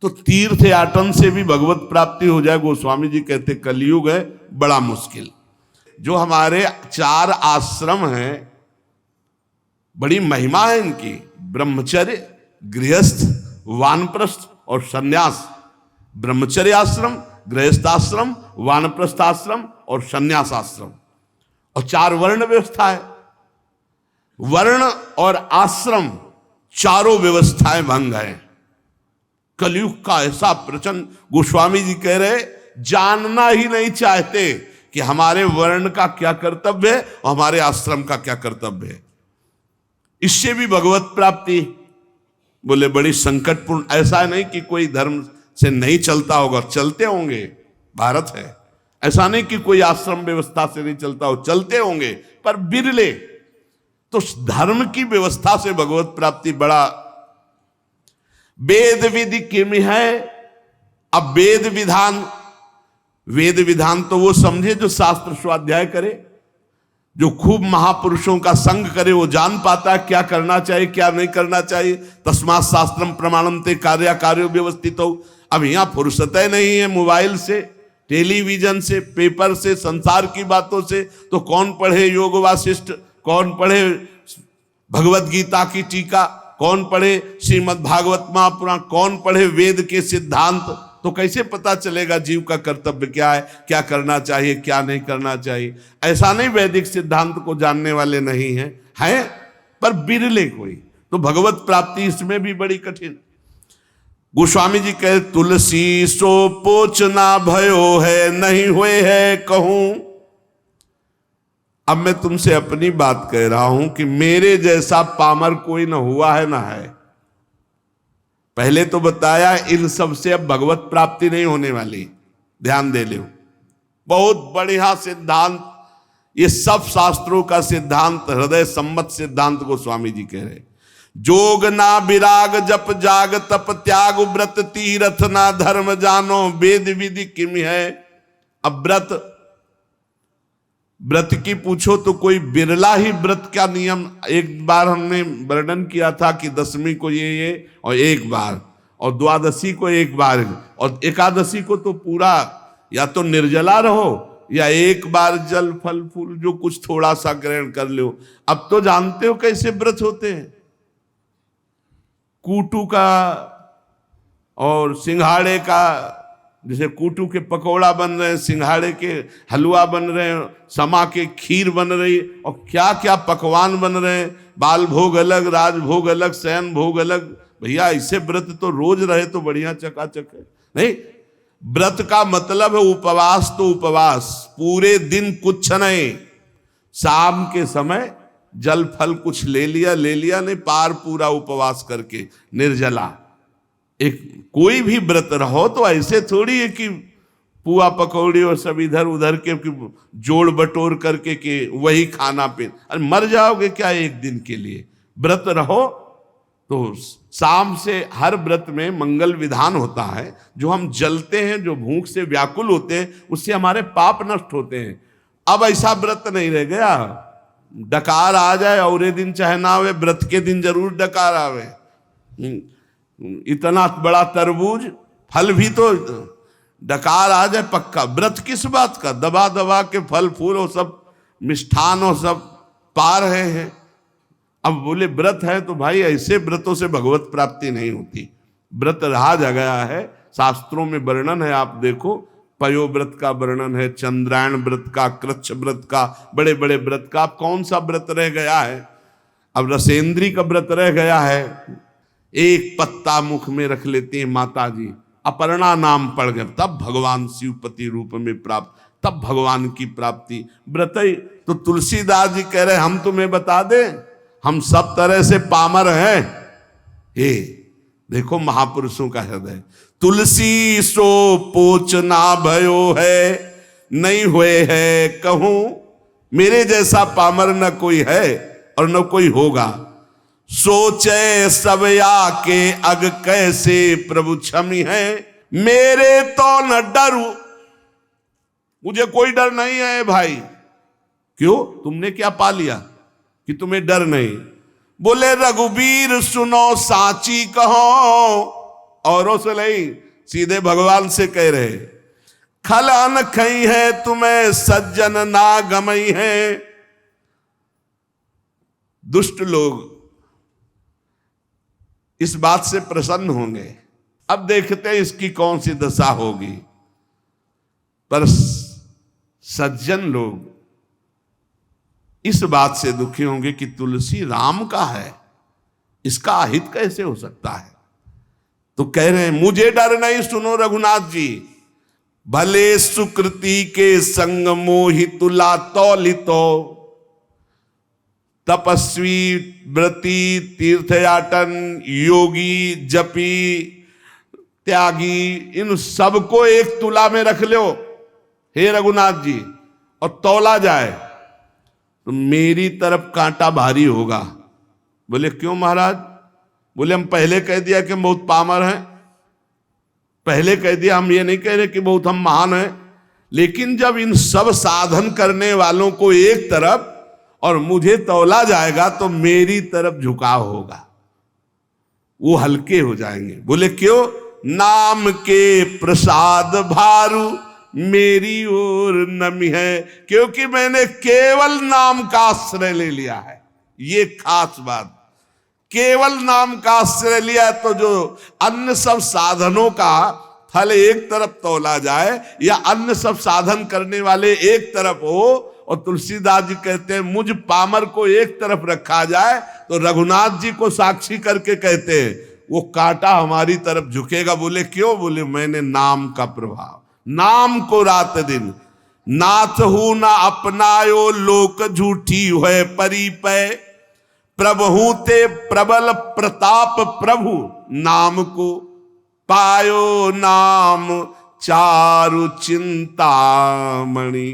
A: तो तीर्थयाटन से भी भगवत प्राप्ति हो जाए, गोस्वामी जी कहते कलयुग है बड़ा मुश्किल। जो हमारे 4 आश्रम हैं, बड़ी महिमा है इनकी, ब्रह्मचर्य, गृहस्थ, वानप्रस्थ और सन्यास। ब्रह्मचर्य आश्रम, गृहस्थ आश्रम, वानप्रस्थ आश्रम और सन्यास आश्रम, और 4 वर्ण व्यवस्था है। वर्ण और आश्रम चारों व्यवस्थाएं भंग है। कलयुग का ऐसा प्रचंड, गोस्वामी जी कह रहे जानना ही नहीं चाहते कि हमारे वर्ण का क्या कर्तव्य है और हमारे आश्रम का क्या कर्तव्य है। इससे भी भगवत प्राप्ति बोले बड़ी संकटपूर्ण। ऐसा नहीं कि कोई धर्म से नहीं चलता होगा, चलते होंगे, भारत है। ऐसा नहीं कि कोई आश्रम व्यवस्था से नहीं चलता हो, चलते होंगे, पर बिरले। तो धर्म की व्यवस्था से भगवत प्राप्ति बड़ा। वेद विधि किम है। अब वेद विधान, वेद विधान तो वो समझे जो शास्त्र स्वाध्याय करे, जो खूब महापुरुषों का संग करे, वो जान पाता है क्या करना चाहिए क्या नहीं करना चाहिए। तस्मात् शास्त्रम प्रमाणन्ते कार्य कार्यो व्यवस्थित हो। अब यहां फुर्सत नहीं है मोबाइल से, टेलीविजन से, पेपर से, संसार की बातों से। तो कौन पढ़े योग वासिष्ठ, कौन पढ़े भगवत गीता की टीका, कौन पढ़े श्रीमद् भागवत महापुराण, कौन पढ़े वेद के सिद्धांत। तो कैसे पता चलेगा जीव का कर्तव्य क्या है, क्या करना चाहिए क्या नहीं करना चाहिए। ऐसा नहीं वैदिक सिद्धांत को जानने वाले नहीं हैं, हैं पर बिरले कोई। तो भगवत प्राप्ति इसमें भी बड़ी कठिन। गोस्वामी जी कहे तुलसी सो पोचना भयो है, नहीं हुए है कहूं। अब मैं तुमसे अपनी बात कह रहा हूं कि मेरे जैसा पामर कोई ना हुआ है ना है। पहले तो बताया इन सब से अब भगवत प्राप्ति नहीं होने वाली, ध्यान दे लो। बहुत बढ़िया सिद्धांत, ये सब शास्त्रों का सिद्धांत, हृदय सम्मत सिद्धांत को स्वामी जी कह रहे। जोग ना विराग जप जाग तप त्याग व्रत तीरथ ना धर्म जानो, वेद विधि किम है। अब व्रत की पूछो तो कोई बिरला ही व्रत का नियम। एक बार हमने वर्णन किया था कि 10वीं को ये और एक बार, और द्वादशी को एक बार, और एकादशी को तो पूरा या तो निर्जला रहो या एक बार जल फल फूल जो कुछ थोड़ा सा ग्रहण कर लो। अब तो जानते हो कैसे व्रत होते हैं। कूटू का और सिंघाड़े का, जैसे कूटू के पकौड़ा बन रहे हैं, सिंघाड़े के हलवा बन रहे हैं, समा के खीर बन रही, और क्या क्या पकवान बन रहे हैं। बाल भोग अलग, राज भोग अलग, शयन भोग अलग। भैया ऐसे व्रत तो रोज रहे तो बढ़िया चकाचक है। नहीं, व्रत का मतलब है उपवास तो उपवास, पूरे दिन कुछ नहीं, शाम के समय जल फल कुछ ले लिया नहीं, पार पूरा उपवास करके निर्जला। एक कोई भी व्रत रहो तो ऐसे थोड़ी है कि पुआ पकौड़ी और सब इधर उधर के जोड़ बटोर करके कि वही खाना पीना। अरे मर जाओगे क्या एक दिन के लिए। व्रत रहो तो शाम से हर व्रत में मंगल विधान होता है। जो हम जलते हैं, जो भूख से व्याकुल होते हैं, उससे हमारे पाप नष्ट होते हैं। अब ऐसा व्रत नहीं रह गया, डकार आ जाए और दिन चाहे ना आवे, व्रत के दिन जरूर डकार आवे। इतना बड़ा तरबूज फल भी तो डकार आ जाए पक्का। व्रत किस बात का, दबा दबा के फल फूल और सब मिष्ठान और सब पा रहे हैं। अब बोले व्रत है तो भाई ऐसे व्रतों से भगवत प्राप्ति नहीं होती। व्रत रहा गया है, शास्त्रों में वर्णन है, आप देखो। पयो व्रत का वर्णन है, चंद्रायण व्रत का, कृच्छ व्रत का, बड़े बड़े व्रत का। अब कौन सा व्रत रह गया है। अब रसेंद्री का व्रत रह गया है। एक पत्ता मुख में रख लेती हैं माता जी, अपर्णा नाम पड़ गया, तब भगवान शिवपति रूप में प्राप्त, तब भगवान की प्राप्ति व्रतई। तो तुलसीदास जी कह रहे हम तुम्हें बता दें, हम सब तरह से पामर हैं। हे देखो महापुरुषों का हृदय, तुलसी सो पोचना भयो है, नहीं हुए है कहूं, मेरे जैसा पामर न कोई है और न कोई होगा। सोचे सब आके अग कैसे प्रभु क्षमी है, मेरे तो न डरू, मुझे कोई डर नहीं है भाई। क्यों, तुमने क्या पा लिया कि तुम्हें डर नहीं? बोले रघुबीर सुनो साची कहो, औरों से नहीं, सीधे भगवान से कह रहे, खल अन खई है तुम्हें सज्जन ना गमई है। दुष्ट लोग इस बात से प्रसन्न होंगे, अब देखते हैं इसकी कौन सी दशा होगी। पर सज्जन लोग इस बात से दुखी होंगे कि तुलसी राम का है, इसका अहित कैसे हो सकता है। तो कह रहे हैं मुझे डर नहीं, सुनो रघुनाथ जी, भले सुकृति के संग मोहि तुला तौलितो, तपस्वी व्रती तीर्थयाटन योगी जपी त्यागी, इन सबको एक तुला में रख लो हे रघुनाथ जी, और तौला जाए तो मेरी तरफ कांटा भारी होगा। बोले क्यों महाराज? बोले हम पहले कह दिया कि बहुत पामर हैं, पहले कह दिया, हम ये नहीं कह रहे कि बहुत हम महान हैं, लेकिन जब इन सब साधन करने वालों को एक तरफ और मुझे तौला जाएगा तो मेरी तरफ झुकाव होगा, वो हल्के हो जाएंगे। बोले क्यों? नाम के प्रसाद भारू मेरी ओर नमी है, क्योंकि मैंने केवल नाम का आश्रय ले लिया है। ये खास बात, केवल नाम का आश्रय लिया तो जो अन्य सब साधनों का फल एक तरफ तौला जाए या अन्य सब साधन करने वाले एक तरफ हो, और तुलसीदास जी कहते हैं मुझ पामर को एक तरफ रखा जाए, तो रघुनाथ जी को साक्षी करके कहते हैं वो कांटा हमारी तरफ झुकेगा। बोले क्यों? बोले मैंने नाम का प्रभाव, नाम को रात दिन नाथ हूं ना अपनायो, लोक झूठी है परिपय, प्रभु ते प्रबल प्रताप प्रभु, नाम को पायो नाम चारु चिंतामणि,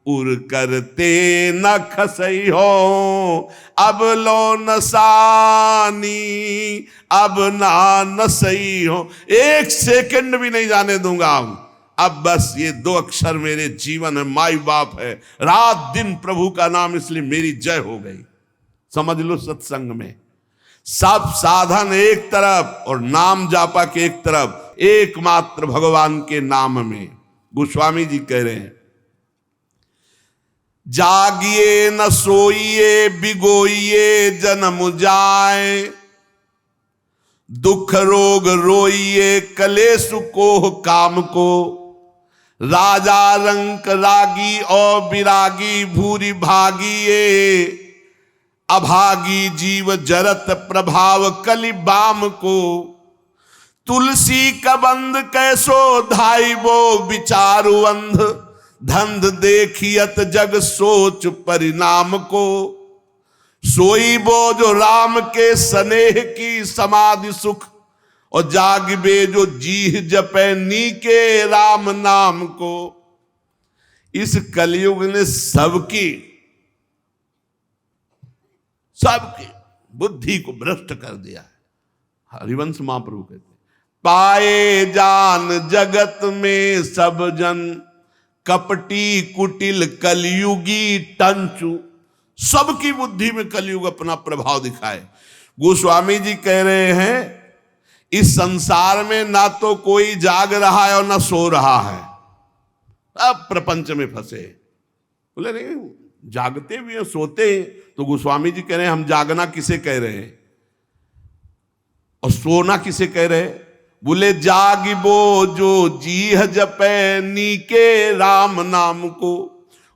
A: उर करते न खसई हो, अब लो नसानी अब ना नसई हो, एक सेकंड भी नहीं जाने दूंगा। अब बस ये दो अक्षर मेरे जीवन है, माई बाप है, रात दिन प्रभु का नाम, इसलिए मेरी जय हो गई। समझ लो सत्संग में सब साधन एक तरफ और नाम जापा के एक तरफ, एकमात्र भगवान के नाम में। गोस्वामी जी कह रहे हैं जागिए न सोइए बिगोइए जन्म जाए, दुख रोग रोइए कलेश कोह काम को, राजा रंक रागी और विरागी भूरी भागिए, अभागी जीव जरत प्रभाव कलि बाम को, तुलसी कबंद कैसो धाई वो विचारु अंध, धंध देखियत जग सोच परिणाम को, सोई बो जो राम के स्नेह की समाधि सुख, और जागबे जो जीह जपे नी के राम नाम को। इस कलयुग ने सबकी बुद्धि को भ्रष्ट कर दिया है। हरिवंश महाप्रभु कहते पाए जान जगत में सब जन, कपटी कुटिल कलयुगी टंचु, सबकी बुद्धि में कलयुग अपना प्रभाव दिखाए। गोस्वामी जी कह रहे हैं इस संसार में ना तो कोई जाग रहा है और ना सो रहा है, अब प्रपंच में फंसे। बोले नहीं, जागते भी हैं सोते हैं। तो गोस्वामी जी कह रहे हैं हम जागना किसे कह रहे हैं और सोना किसे कह रहे हैं? बोले जागिबो जो जीह जपे नी के राम नाम को,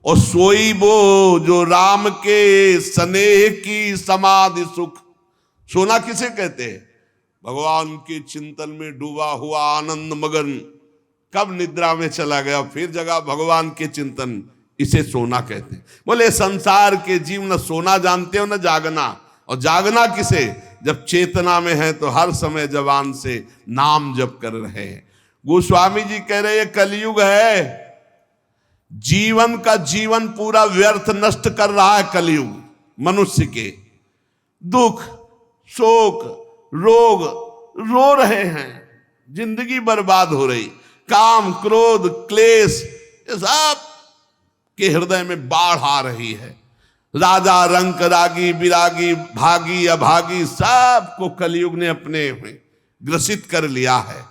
A: और सोईबो जो राम के स्नेह की समाधि सुख। सोना किसे कहते हैं? भगवान के चिंतन में डूबा हुआ आनंद मगन कब निद्रा में चला गया, फिर जगा भगवान के चिंतन, इसे सोना कहते हैं। बोले संसार के जीव न सोना जानते हो न जागना, और जागना किसे, जब चेतना में है तो हर समय जबान से नाम जप कर रहे हैं। गोस्वामी जी कह रहे ये कलयुग है, जीवन का जीवन पूरा व्यर्थ नष्ट कर रहा है कलयुग। मनुष्य के दुख शोक रोग रो रहे हैं, जिंदगी बर्बाद हो रही, काम क्रोध क्लेश ये सब के हृदय में बाढ़ आ रही है। राजा रंक रागी विरागी भागी अभागी सबको कलयुग ने अपने में ग्रसित कर लिया है।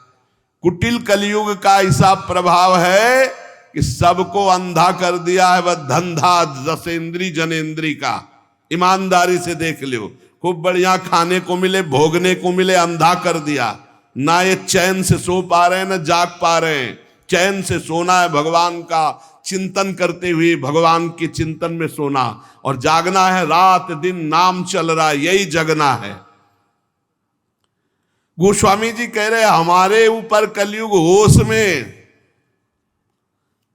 A: कुटिल कलयुग का ऐसा प्रभाव है कि सबको अंधा कर दिया है। वह धंधा दसेंद्री जनेंद्री का, ईमानदारी से देख लो, खूब बढ़िया खाने को मिले भोगने को मिले, अंधा कर दिया। ना ये चैन से सो पा रहे हैं ना जाग पा रहे हैं। चैन से सोना है भगवान का चिंतन करते हुए, भगवान के चिंतन में सोना, और जागना है रात दिन नाम चल रहा है, यही जगना है। गोस्वामी जी कह रहे हमारे ऊपर कलयुग होश में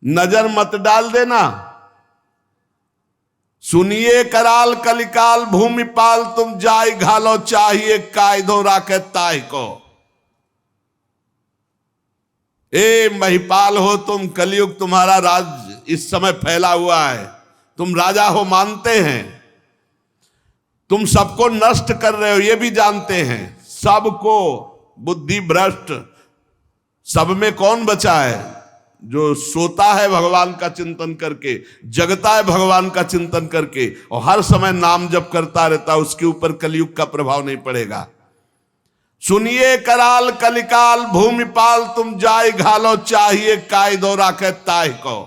A: नजर मत डाल देना। सुनिए कराल कलिकाल भूमिपाल तुम जाय घालो चाहिए कायदो राखे ताय को। ए महिपाल हो तुम, कलयुग तुम्हारा राज इस समय फैला हुआ है, तुम राजा हो मानते हैं, तुम सबको नष्ट कर रहे हो ये भी जानते हैं, सबको बुद्धि भ्रष्ट। सब में कौन बचा है, जो सोता है भगवान का चिंतन करके, जगता है भगवान का चिंतन करके और हर समय नाम जप करता रहता, उसके ऊपर कलयुग का प्रभाव नहीं पड़ेगा। सुनिए कराल कलिकाल भूमिपाल तुम जाय घालो चाहिए कायदो राखे ताय को।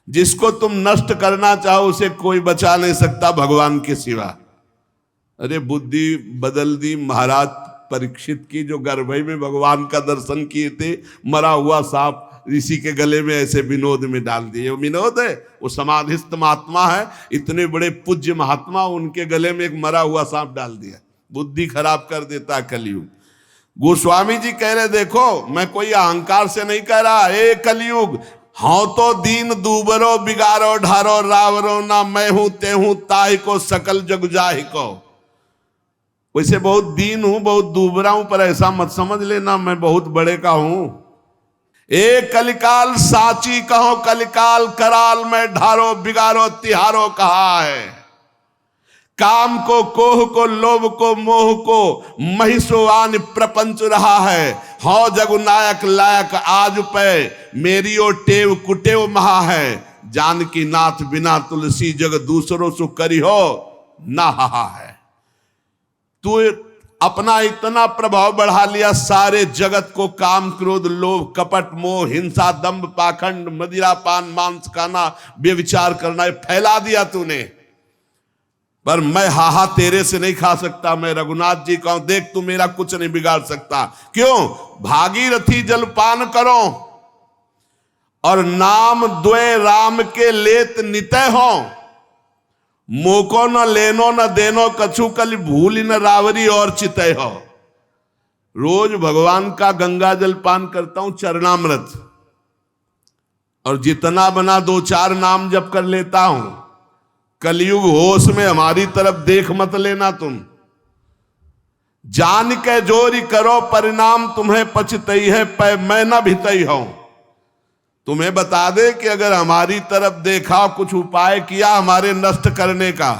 A: जिसको तुम नष्ट करना चाहो उसे कोई बचा नहीं सकता भगवान के सिवा। अरे बुद्धि बदल दी महाराज परीक्षित की, जो गर्भई में भगवान का दर्शन किए थे, मरा हुआ सांप ऋषि के गले में ऐसे विनोद में डाल दिए। वो विनोद है, वो समाधिस्थ महात्मा है, इतने बड़े पूज्य महात्मा, उनके गले में एक मरा हुआ सांप डाल दिया। बुद्धि खराब कर देता कलयुग। गोस्वामी जी कह रहे देखो मैं कोई अहंकार से नहीं कह रहा, ए कलयुग हाँ तो दीन दूबरो बिगारो ढारो रावरो ना मैं हूं ते हूं ताहि को सकल जग जाहि को। वैसे बहुत दीन हूं बहुत दूबरा हूं, पर ऐसा मत समझ लेना मैं बहुत बड़े का हूं। ए कलिकाल साची कहो कलिकाल कराल में ढारो बिगारो तिहारो कहा है। काम को कोह को लोभ को मोह को महिषोआन प्रपंच रहा है। हौ जगु नायक लायक आज पे मेरी ओ टेव कुटेव महा है। जानकी नाथ बिना तुलसी जग दूसरों सु करी हो ना हा है। तू अपना इतना प्रभाव बढ़ा लिया, सारे जगत को काम क्रोध लोभ कपट मोह हिंसा दंभ पाखंड मदिरा पान मांस खाना व्यभिचार करना फैला दिया तूने। पर मैं हाहा तेरे से नहीं खा सकता, मैं रघुनाथ जी कहूं देख तू मेरा कुछ नहीं बिगाड़ सकता। क्यों? भागीरथी जलपान करो और नाम द्वय राम के लेत नितय हो। मोको न लेनो न देनो कछु कल भूल न रावरी और चितय हो। रोज भगवान का गंगा जल पान करता हूं चरणामृत, और जितना बना 2-4 नाम जप कर लेता हूं। कलयुग होश में हमारी तरफ देख मत लेना तुम। जान के जोरी करो परिणाम तुम्हें पछतई है पै मैं न भितई हूं। तुम्हें बता दे कि अगर हमारी तरफ देखा कुछ उपाय किया हमारे नष्ट करने का,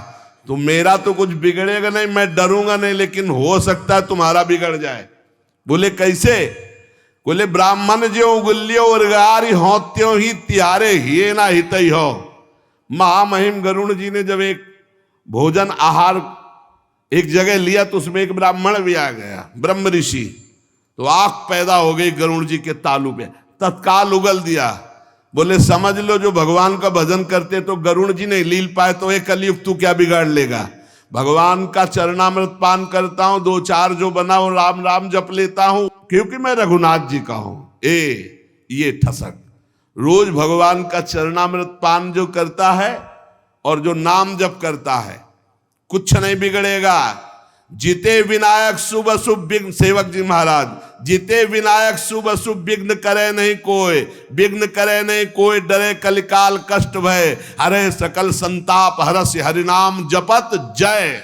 A: तो मेरा तो कुछ बिगड़ेगा नहीं, मैं डरूंगा नहीं, लेकिन हो सकता है तुम्हारा बिगड़ जाए। बोले कैसे? बोले ब्राह्मण जो उगल्यो उर्गारी हो त्यों ही तिहारे हिये ना हितई हो। महामहिम गरुण जी ने जब एक भोजन आहार एक जगह लिया तो उसमें एक ब्राह्मण भी आ गया, ब्रह्म ऋषि। तो आंख पैदा हो गई गरुण जी के तालू पे, तत्काल उगल दिया। बोले समझ लो जो भगवान का भजन करते तो गरुण जी नहीं लील पाए तो एक कलयुग तू क्या बिगाड़ लेगा। भगवान का चरणामृत पान करता हूं, 2-4 जो बना वो राम राम जप लेता हूं, क्योंकि मैं रघुनाथ जी का हूं। ये ठसक रोज भगवान का चरणामृत पान जो करता है और जो नाम जप करता है कुछ नहीं बिगड़ेगा। जिते विनायक शुभ अशुभ विघ्न, सेवक जी महाराज, जिते विनायक शुभ अशुभ विघ्न करे नहीं कोई, विघ्न करे नहीं कोई, डरे कलिकाल कष्ट भय, हरे सकल संताप हरस हरिनाम जपत जय।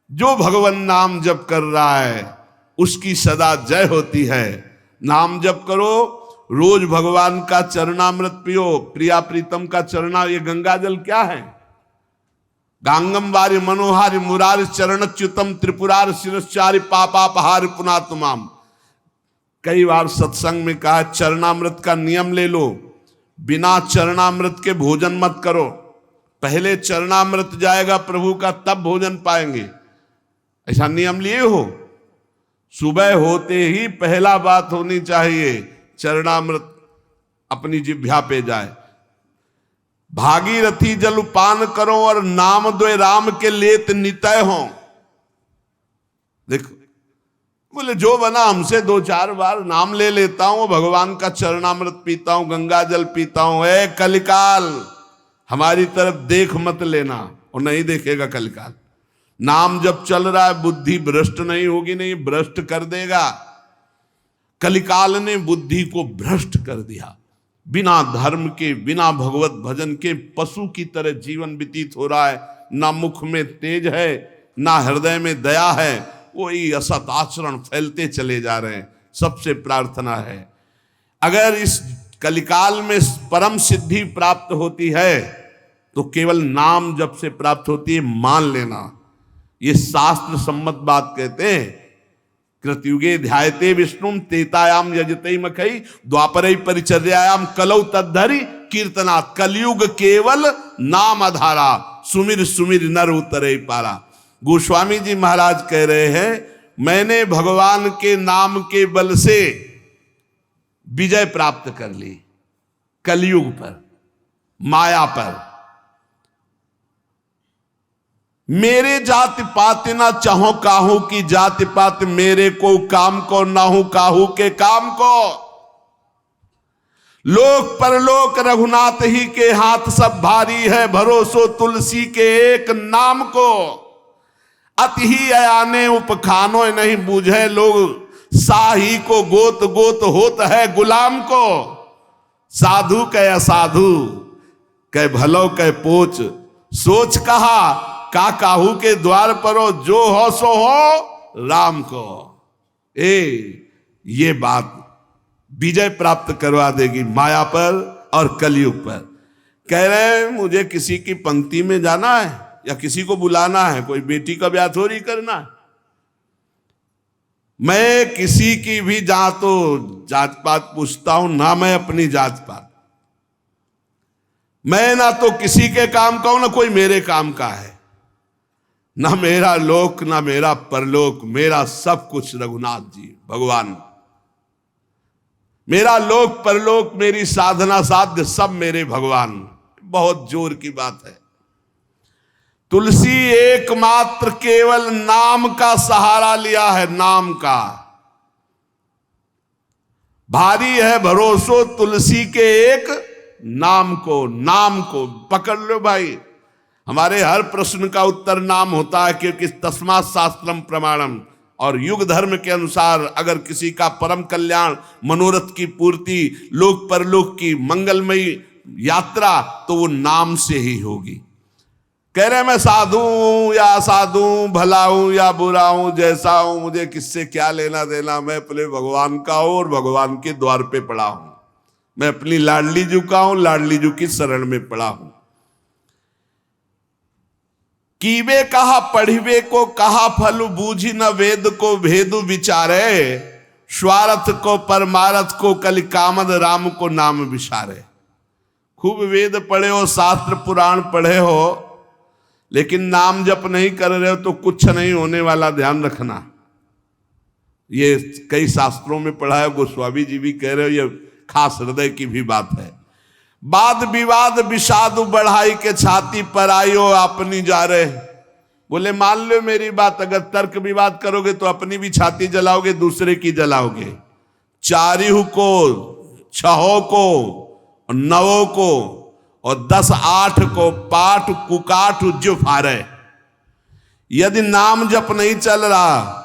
A: जो भगवान नाम जप कर रहा है उसकी सदा जय होती है। नाम जप करो, रोज भगवान का चरणामृत पियो, प्रिया प्रीतम का चरणा, ये गंगा जल क्या है? गांगम वारि मनोहारि मुरारि चरणच्युतम त्रिपुरार शिरश्चारि पापापहारि पुनातुमाम। कई बार सत्संग में कहा चरणामृत का नियम ले लो, बिना चरणामृत के भोजन मत करो। पहले चरणामृत जाएगा प्रभु का, तब भोजन पाएंगे। ऐसा नियम लिए हो? सुबह होते ही पहला बात होनी चाहिए चरणामृत अपनी जिह्वा पे जाए। भागीरथी जल पान करो और नाम द्वे राम के लेत नितय हो। देखो, बोले जो बना हमसे 2-4 बार नाम ले लेता हूं, भगवान का चरणामृत पीता हूं, गंगा जल पीता हूं। ए कलिकाल, हमारी तरफ देख मत लेना, और नहीं देखेगा कलिकाल। नाम जब चल रहा है बुद्धि भ्रष्ट नहीं होगी, नहीं भ्रष्ट कर देगा। कलिकाल ने बुद्धि को भ्रष्ट कर दिया। बिना धर्म के, बिना भगवत भजन के पशु की तरह जीवन व्यतीत हो रहा है। ना मुख में तेज है, ना हृदय में दया है, वही असत आचरण फैलते चले जा रहे हैं। सबसे प्रार्थना है, अगर इस कलिकाल में कृष्ण सिद्धि प्राप्त होती है तो केवल नाम जप से प्राप्त होती है, मान लेना। ये शास्त्र सम्मत बात कहते हैं। कृतयुगे ध्यायते विष्णुम तेतायाम यजते मखई द्वापरै परिचर्यायाम कलौ तद्धरि कीर्तनात्। कलयुग केवल नाम आधारा, सुमिर सुमिर नर उतरे पारा। गोस्वामी जी महाराज कह रहे हैं, मैंने भगवान के नाम के बल से विजय प्राप्त कर ली कलयुग पर, माया पर। मेरे जाति पात ना चाहो काहू की जाति पात, मेरे को काम को नाहू काहू के काम को। लोक परलोक रघुनाथ ही के हाथ, सब भारी है भरोसो तुलसी के एक नाम को। अति ही अयाने उपखानो नहीं बूझे लोग, साही को गोत गोत होत है गुलाम को। साधु कह असाधु कह भलो कह पोच, सोच कहा का काहू के द्वार पर हो, जो हो सो हो राम को। ये बात विजय प्राप्त करवा देगी माया पर और कलयुग पर। कह रहे हैं मुझे किसी की पंक्ति में जाना है या किसी को बुलाना है, कोई बेटी का ब्याह थोड़ी करना है। मैं किसी की भी जात जात पात पूछता हूं ना, मैं अपनी जात पात। मैं ना तो किसी के काम का हूं, ना कोई मेरे काम का है। ना मेरा लोक ना मेरा परलोक, मेरा सब कुछ रघुनाथ जी भगवान। मेरा लोक परलोक, मेरी साधना साध्य सब मेरे भगवान। बहुत जोर की बात है। तुलसी एकमात्र केवल नाम का सहारा लिया है, नाम का। भारी है भरोसो तुलसी के एक नाम को। नाम को पकड़ लो भाई। हमारे हर प्रश्न का उत्तर नाम होता है, क्योंकि तस्मात् शास्त्रम प्रमाणम। और युग धर्म के अनुसार अगर किसी का परम कल्याण, मनोरथ की पूर्ति, लोक परलोक की मंगलमयी यात्रा, तो वो नाम से ही होगी। कह रहे मैं साधु हूं या असाधु हूं, भला हूं या बुरा हूं, जैसा हूं, मुझे किससे क्या लेना देना। मैं अपने भगवान का हूं और भगवान के द्वार पे पड़ा हूं। मैं अपनी लाडली जू का हूं, लाडली जू की शरण में पड़ा हूं। कीवे कहा पढ़िवे को कहा फल, बूझी न वेद को भेदु विचारे। स्वार्थ को परमारथ को कलि कामद, राम को नाम विचारे। खूब वेद पढ़े हो, शास्त्र पुराण पढ़े हो, लेकिन नाम जप नहीं कर रहे हो तो कुछ नहीं होने वाला, ध्यान रखना। ये कई शास्त्रों में पढ़ा है, गोस्वामी जी भी कह रहे हो, ये खास हृदय की भी बात है। वाद विवाद विषाद बढ़ाई के छाती पर आयो अपनी जा रहे। बोले मान लो मेरी बात, अगर तर्क विवाद करोगे तो अपनी भी छाती जलाओगे, दूसरे की जलाओगे। चारिहु को, छहों को, नवों को और 10-8 को पाठ कुकाठ जो फारे। यदि नाम जप नहीं चल रहा,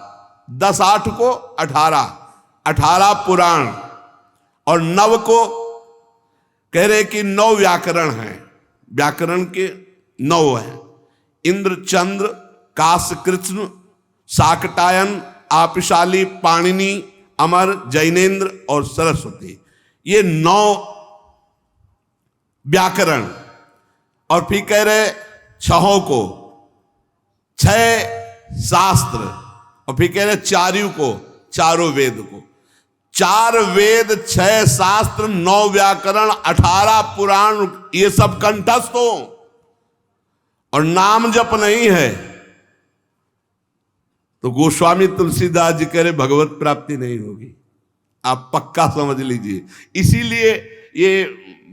A: 10 8 को 18 पुराण और 9 को कह रहे कि 9 व्याकरण हैं, व्याकरण के 9 हैं, इंद्र, चंद्र, काश, कृष्ण, शाकटायन, आपिशाली, पाणिनि, अमर, जैनेन्द्र और सरस्वती, ये 9 व्याकरण। और फिर कह रहे 6 को 6 शास्त्र, और फिर कह रहे चार्यु को, चारों वेद को, 4 वेद, 6 शास्त्र, 9 व्याकरण, 18 पुराण, ये सब कंठस्थ हो और नाम जप नहीं है तो गोस्वामी तुलसीदास जी कह रहे भगवत प्राप्ति नहीं होगी। आप पक्का समझ लीजिए। इसीलिए ये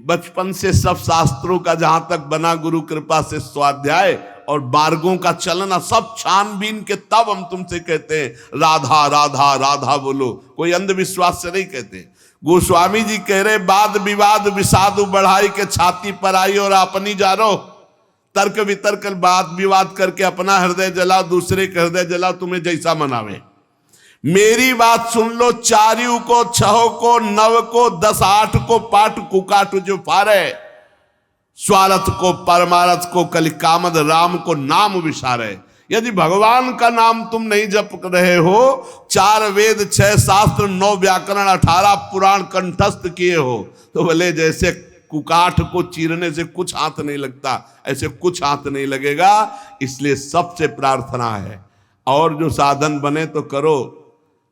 A: बचपन से सब शास्त्रों का जहां तक बना गुरु कृपा से स्वाध्याय और मार्गों का चलना सब छानबीन के, तब हम तुमसे कहते हैं राधा राधा राधा बोलो, कोई अंधविश्वास से नहीं कहते। गोस्वामी जी कह रहे वाद विवाद विषादु बढ़ाई के छाती पर आई और अपनी जा रो, तर्क वितर्क वाद विवाद करके अपना हृदय जलाओ, दूसरे का हृदय जलाओ, तुम्हें जैसा मनावे। मेरी बात सुन लो, चार्यु को, 6 को, 9 को, 10 8 को पाठ कुकाट जो फारे, स्वार्थ को, परमारथ को, कलिकामद राम को नाम विसारे। यदि भगवान का नाम तुम नहीं जप रहे हो, 4 वेद, 6 शास्त्र, 9 व्याकरण, 18 पुराण कंठस्थ किए हो, तो भले जैसे कुकाठ को चीरने से कुछ हाथ नहीं लगता, ऐसे कुछ हाथ नहीं लगेगा। इसलिए सबसे प्रार्थना है, और जो साधन बने तो करो,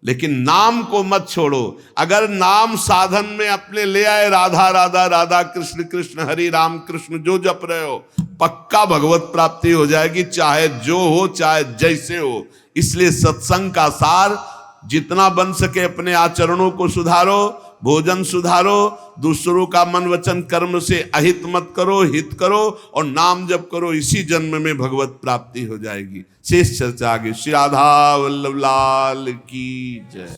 A: लेकिन नाम को मत छोड़ो। अगर नाम साधन में अपने ले आए, राधा राधा राधा, कृष्ण कृष्ण, हरि राम कृष्ण जो जप रहे हो, पक्का भगवत प्राप्ति हो जाएगी, चाहे जो हो, चाहे जैसे हो। इसलिए सत्संग का सार, जितना बन सके अपने आचरणों को सुधारो, भोजन सुधारो, दूसरों का मन वचन कर्म से अहित मत करो, हित करो, और नाम जप करो। इसी जन्म में भगवत प्राप्ति हो जाएगी। शेष चर्चा आगे। श्री राधा वल्लभ लाल की जय।